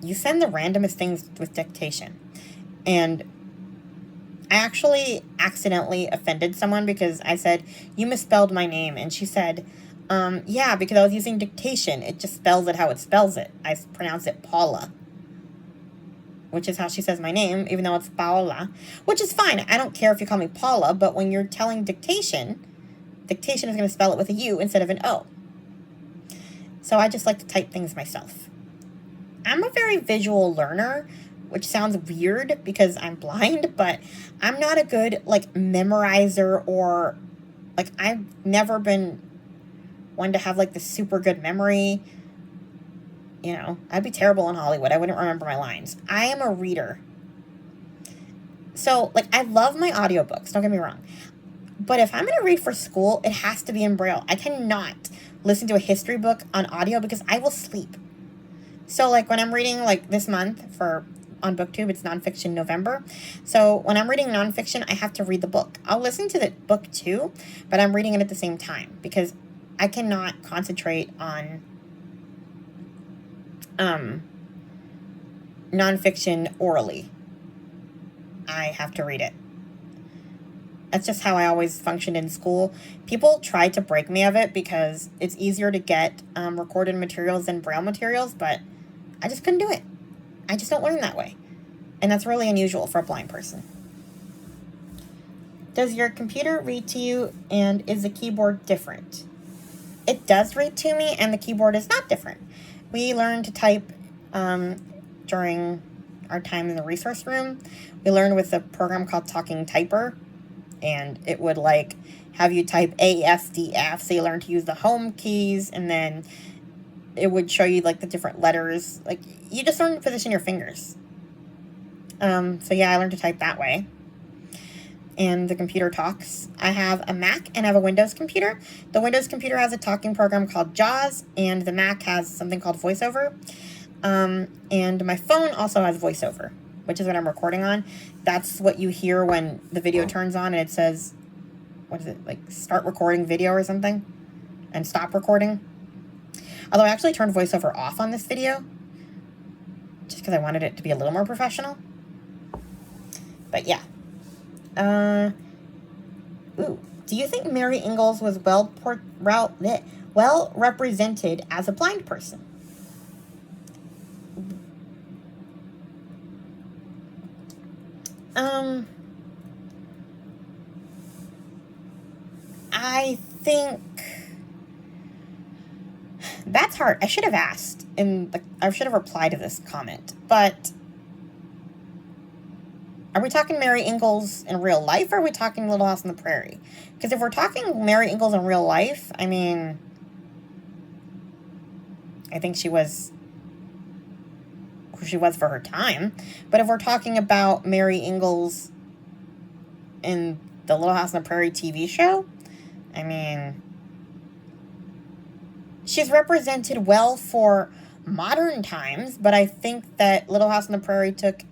you send the randomest things with dictation. And I actually accidentally offended someone because I said, you misspelled my name. And she said, yeah, because I was using dictation. It just spells it how it spells it. I pronounce it Paula, which is how she says my name, even though it's Paola, which is fine. I don't care if you call me Paula, but when you're telling dictation is going to spell it with a U instead of an O. So I just like to type things myself. I'm a very visual learner, which sounds weird because I'm blind, but I'm not a good, like, memorizer or, like, I've never been one to have, like, the super good memory. You know, I'd be terrible in Hollywood. I wouldn't remember my lines. I am a reader. So, like, I love my audiobooks, don't get me wrong. But if I'm going to read for school, it has to be in Braille. I cannot listen to a history book on audio because I will sleep. So, like, when I'm reading, like, this month on BookTube, it's nonfiction November. So, when I'm reading nonfiction, I have to read the book. I'll listen to the book, too, but I'm reading it at the same time because I cannot concentrate on nonfiction orally. I have to read it. That's just how I always functioned in school. People tried to break me of it because it's easier to get recorded materials than Braille materials, but I just couldn't do it. I just don't learn that way. And that's really unusual for a blind person. Does your computer read to you, and is the keyboard different? It does read to me, and the keyboard is not different. We learned to type during our time in the resource room. We learned with a program called Talking Typer, and it would, like, have you type A, S, D, F, so you learn to use the home keys, and then it would show you, like, the different letters. Like, you just learn to position your fingers. So, yeah, I learned to type that way. And the computer talks. I have a Mac and I have a Windows computer. The Windows computer has a talking program called JAWS, and the Mac has something called VoiceOver. And my phone also has VoiceOver, which is what I'm recording on. That's what you hear when the video turns on and it says, what is it, like start recording video or something, and stop recording. Although I actually turned VoiceOver off on this video, just because I wanted it to be a little more professional. But yeah. Do you think Mary Ingalls was well represented as a blind person? I think that's hard. I should have asked, I should have replied to this comment, but are we talking Mary Ingalls in real life, or are we talking Little House on the Prairie? Because if we're talking Mary Ingalls in real life, I mean, I think she was who she was for her time. But if we're talking about Mary Ingalls in the Little House on the Prairie TV show, I mean, she's represented well for modern times, but I think that Little House on the Prairie took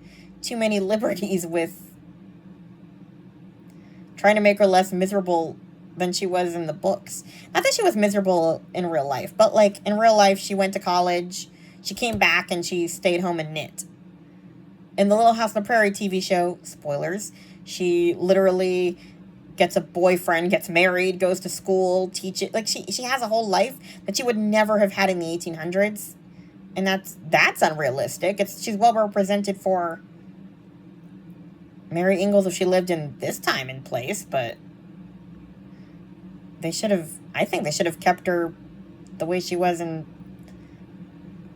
too many liberties with trying to make her less miserable than she was in the books. Not that she was miserable in real life, but like in real life, she went to college, she came back, and she stayed home and knit. In the Little House on the Prairie TV show, spoilers, she literally gets a boyfriend, gets married, goes to school, teaches. Like, she has a whole life that she would never have had in the 1800s. And that's unrealistic. She's well represented for Mary Ingalls if she lived in this time and place, but I think they should have kept her the way she was in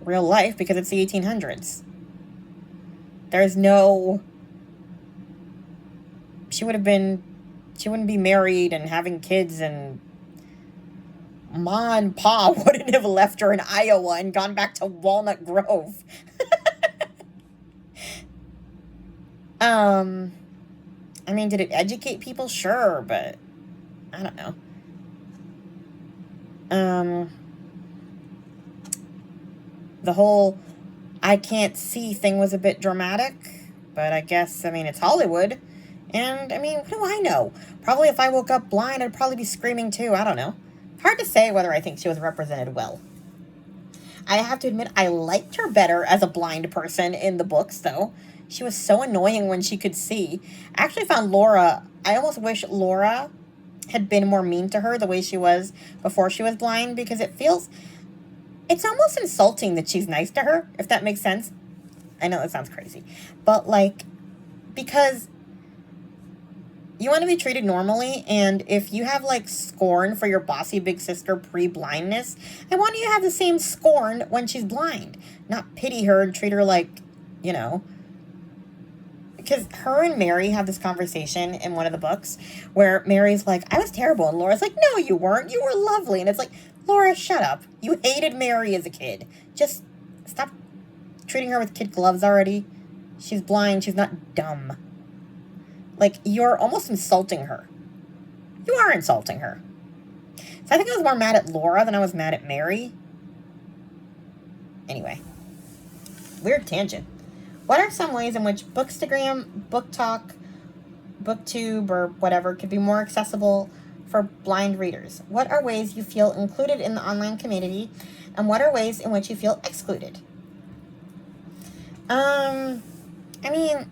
real life, because it's the 1800s. She wouldn't be married and having kids, and Ma and Pa wouldn't have left her in Iowa and gone back to Walnut Grove. I mean, did it educate people? Sure, but I don't know. The whole I can't see thing was a bit dramatic, but I guess, I mean, it's Hollywood. And, I mean, what do I know? Probably if I woke up blind, I'd probably be screaming too. I don't know. Hard to say whether I think she was represented well. I have to admit, I liked her better as a blind person in the books, though. She was so annoying when she could see. I actually found I almost wish Laura had been more mean to her the way she was before she was blind, because it's almost insulting that she's nice to her, if that makes sense. I know that sounds crazy. But, like, because you want to be treated normally, and if you have, like, scorn for your bossy big sister pre-blindness, I want you to have the same scorn when she's blind. Not pity her and treat her like, you know. Because her and Mary have this conversation in one of the books where Mary's like, I was terrible. And Laura's like, no, you weren't. You were lovely. And it's like, Laura, shut up. You hated Mary as a kid. Just stop treating her with kid gloves already. She's blind. She's not dumb. Like, you're almost insulting her. You are insulting her. So I think I was more mad at Laura than I was mad at Mary. Anyway. Weird tangent. What are some ways in which Bookstagram, Book Talk, BookTube, or whatever could be more accessible for blind readers? What are ways you feel included in the online community, and what are ways in which you feel excluded? I mean,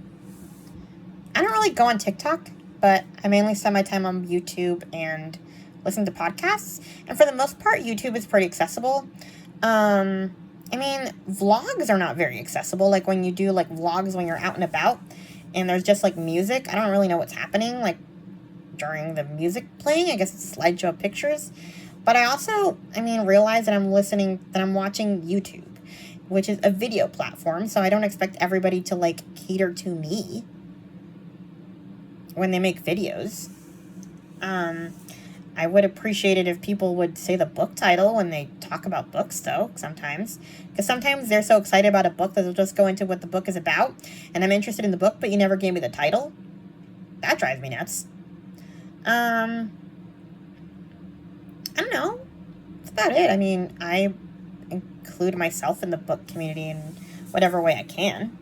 I don't really go on TikTok, but I mainly spend my time on YouTube and listen to podcasts. And for the most part, YouTube is pretty accessible. I mean, vlogs are not very accessible. Like, when you do, like, vlogs when you're out and about and there's just, like, music, I don't really know what's happening, like, during the music playing. I guess it's a slideshow of pictures. But I also, realize that I'm watching YouTube, which is a video platform, so I don't expect everybody to, like, cater to me when they make videos. I would appreciate it if people would say the book title when they talk about books, though, sometimes. Because sometimes they're so excited about a book that they'll just go into what the book is about. And I'm interested in the book, but you never gave me the title. That drives me nuts. I don't know. That's about it. I mean, I include myself in the book community in whatever way I can.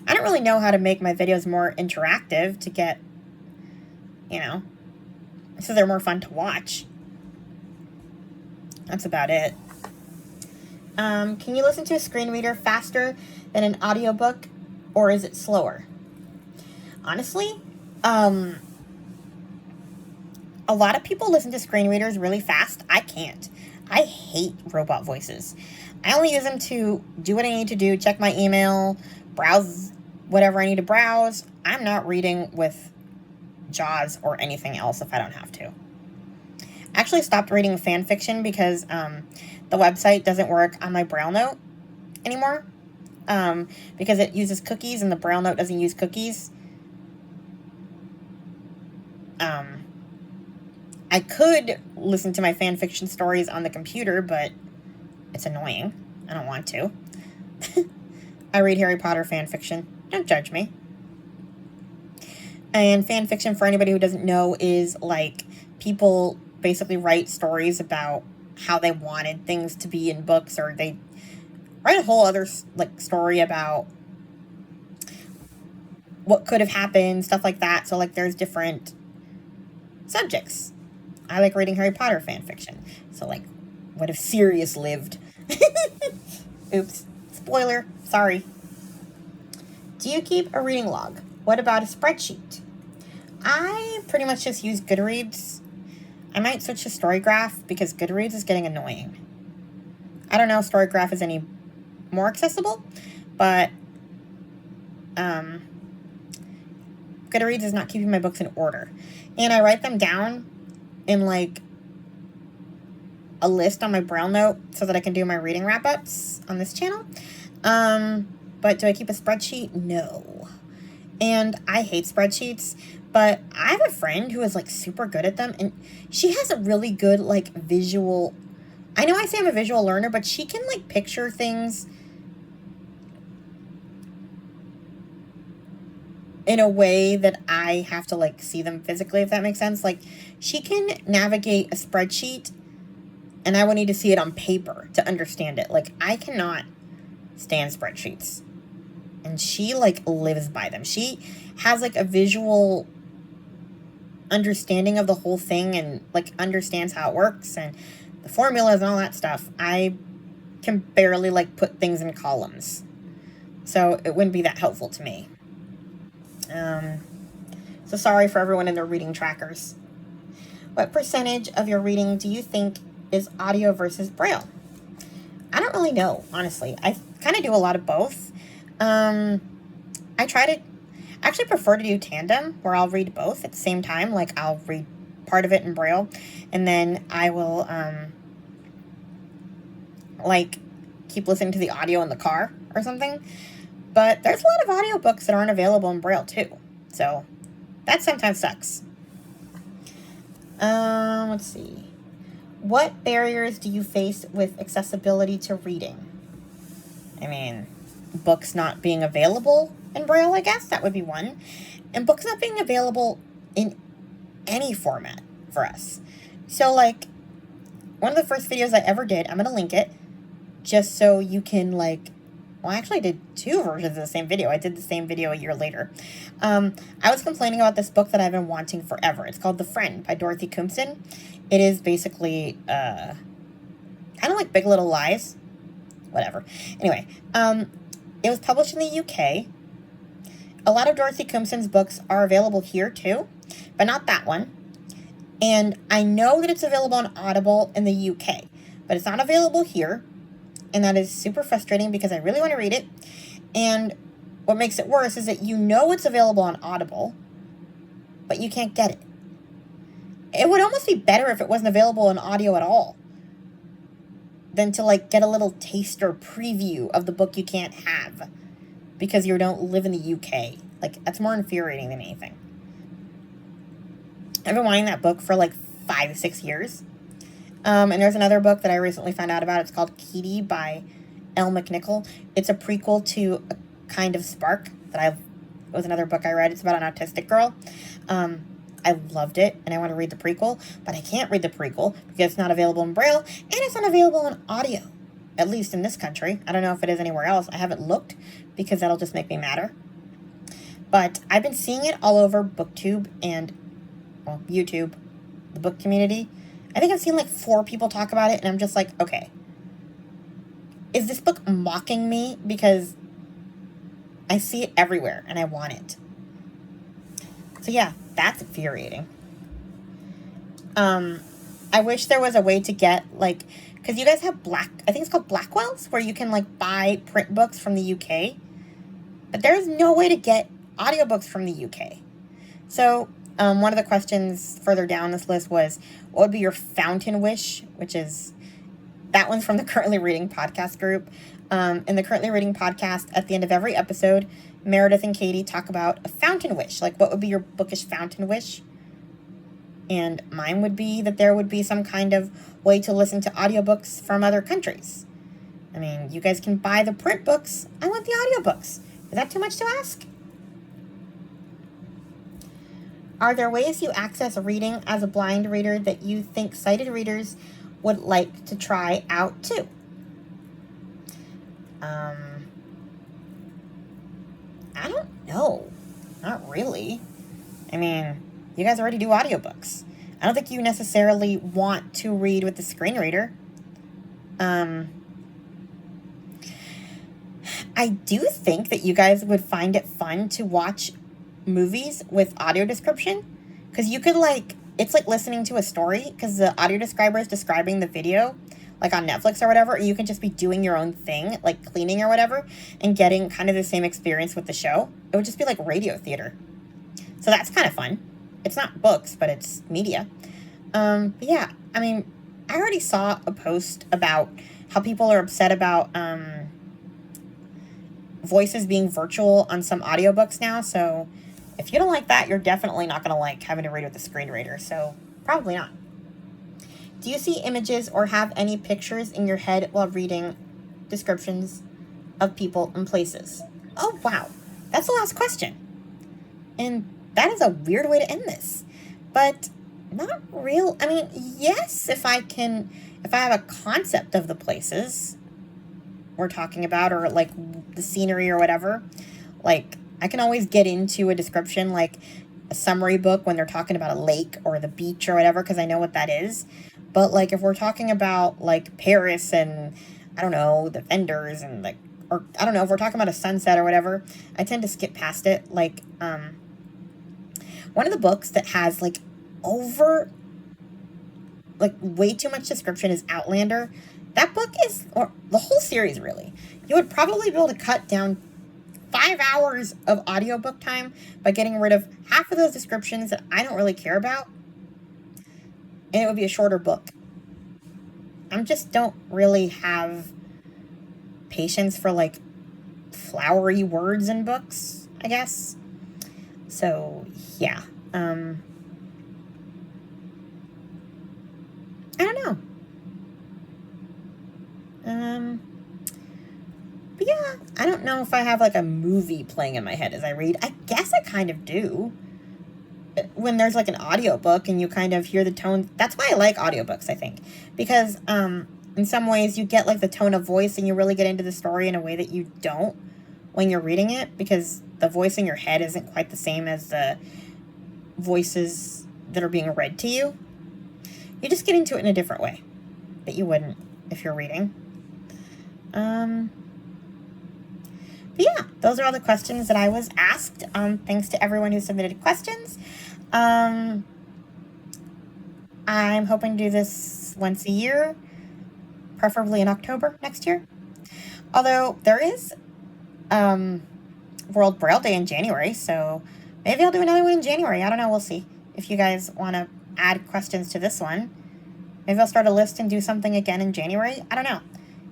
I don't really know how to make my videos more interactive to get, so they're more fun to watch. That's about it. Can you listen to a screen reader faster than an audiobook, or is it slower? Honestly, a lot of people listen to screen readers really fast. I can't. I hate robot voices. I only use them to do what I need to do, check my email, browse whatever I need to browse. I'm not reading with JAWS or anything else if I don't have to. I actually stopped reading fan fiction because the website doesn't work on my Braille note anymore, because it uses cookies and the Braille note doesn't use cookies. I could listen to my fan fiction stories on the computer, but it's annoying. I don't want to. I read Harry Potter fan fiction. Don't judge me. And fan fiction, for anybody who doesn't know, is like people basically write stories about how they wanted things to be in books, or they write a whole other like story about what could have happened, stuff like that. So like there's different subjects. I like reading Harry Potter fan fiction. So like, what if Sirius lived? Oops. Spoiler. Sorry. Do you keep a reading log? What about a spreadsheet? I pretty much just use Goodreads. I might switch to Storygraph because Goodreads is getting annoying. I don't know if Storygraph is any more accessible, but Goodreads is not keeping my books in order. And I write them down in like a list on my Braille note so that I can do my reading wrap-ups on this channel. But do I keep a spreadsheet? No. And I hate spreadsheets, but I have a friend who is like super good at them, and she has a really good like visual. I know I say I'm a visual learner, but she can like picture things in a way that I have to like see them physically, if that makes sense. Like she can navigate a spreadsheet and I would need to see it on paper to understand it. Like I cannot stand spreadsheets. And she like lives by them. She has like a visual understanding of the whole thing and like understands how it works and the formulas and all that stuff. I can barely like put things in columns. So it wouldn't be that helpful to me. So sorry for everyone in their reading trackers. What percentage of your reading do you think is audio versus Braille? I don't really know, honestly. I kind of do a lot of both. I actually prefer to do tandem where I'll read both at the same time. Like I'll read part of it in Braille and then I will like keep listening to the audio in the car or something. But there's a lot of audiobooks that aren't available in Braille too. So that sometimes sucks. Let's see. What barriers do you face with accessibility to reading? I mean, books not being available in Braille, I guess. That would be one. And books not being available in any format for us. So, like, one of the first videos I ever did, I'm going to link it, just so you can, like, well, I actually did 2 versions of the same video. I did the same video a year later. I was complaining about this book that I've been wanting forever. It's called The Friend by Dorothy Comson. It is basically kind of like Big Little Lies. Whatever. Anyway, it was published in the UK. A lot of Dorothy Comson's books are available here too, but not that one. And I know that it's available on Audible in the UK, but it's not available here. And that is super frustrating because I really want to read it. And what makes it worse is that you know it's available on Audible, but you can't get it. It would almost be better if it wasn't available in audio at all than to like get a little taste or preview of the book you can't have because you don't live in the UK. Like, that's more infuriating than anything. I've been wanting that book for like 5-6 years. And there's another book that I recently found out about. It's called Keaty by Elle McNichol. It's a prequel to A Kind of Spark it was another book I read. It's about an autistic girl. I loved it, and I want to read the prequel, but I can't read the prequel because it's not available in Braille, and it's not available in audio, at least in this country. I don't know if it is anywhere else. I haven't looked because that'll just make me madder. But I've been seeing it all over BookTube and, well, YouTube, the book community. I think I've seen like 4 people talk about it, and I'm just like, okay. Is this book mocking me? Because I see it everywhere, and I want it. So yeah, that's infuriating. I wish there was a way to get, like, because you guys have I think it's called Blackwell's, where you can, like, buy print books from the UK. But there's no way to get audiobooks from the UK. So, one of the questions further down this list was, what would be your fountain wish? Which is, that one's from the Currently Reading podcast group. In the Currently Reading podcast, at the end of every episode, Meredith and Katie talk about a fountain wish. Like, what would be your bookish fountain wish? And mine would be that there would be some kind of way to listen to audiobooks from other countries. I mean, you guys can buy the print books. I want the audiobooks. Is that too much to ask? Are there ways you access reading as a blind reader that you think sighted readers would like to try out too? I don't know. Not really. I mean, you guys already do audiobooks. I don't think you necessarily want to read with the screen reader. I I do think that you guys would find it fun to watch movies with audio description, because you could like, it's like listening to a story, because the audio describer is describing the video, like on Netflix or whatever, and you can just be doing your own thing, like cleaning or whatever, and getting kind of the same experience with the show. It would just be like radio theater. So that's kind of fun. It's not books, but it's media. But yeah, I mean, I already saw a post about how people are upset about voices being virtual on some audiobooks now, so if you don't like that, you're definitely not going to like having to read with the screen reader, so probably not. Do you see images or have any pictures in your head while reading descriptions of people and places? Oh, wow. That's the last question. And that is a weird way to end this. But not real. I mean, yes, if I have a concept of the places we're talking about, or like the scenery or whatever, like I can always get into a description, like a summary book when they're talking about a lake or the beach or whatever, because I know what that is. But like if we're talking about like Paris and I don't know, the vendors and like, or I don't know, if we're talking about a sunset or whatever, I tend to skip past it. Like one of the books that has like way too much description is Outlander. That book is, or the whole series really, you would probably be able to cut down 5 hours of audiobook time by getting rid of half of those descriptions that I don't really care about, and it would be a shorter book. I just don't really have patience for like flowery words in books, I guess. So yeah, I don't know. But yeah, I don't know if I have like a movie playing in my head as I read. I guess I kind of do. When there's like an audiobook and you kind of hear the tone. That's why I like audiobooks, I think. Because in some ways you get like the tone of voice and you really get into the story in a way that you don't when you're reading it, because the voice in your head isn't quite the same as the voices that are being read to you. You just get into it in a different way that you wouldn't if you're reading. But yeah, those are all the questions that I was asked. Thanks to everyone who submitted questions. I'm hoping to do this once a year, preferably in October next year. Although there is World Braille Day in January, so maybe I'll do another one in January. I don't know. We'll see. If you guys want to add questions to this one, maybe I'll start a list and do something again in January. I don't know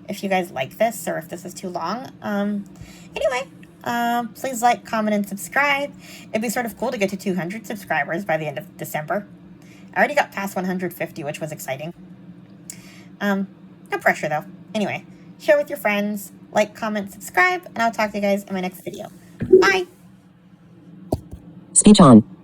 if you guys like this or if this is too long. Anyway, please like, comment, and subscribe. It'd be sort of cool to get to 200 subscribers by the end of December. I already got past 150, which was exciting. No pressure, though. Anyway, share with your friends, like, comment, subscribe, and I'll talk to you guys in my next video. Bye! Speech on.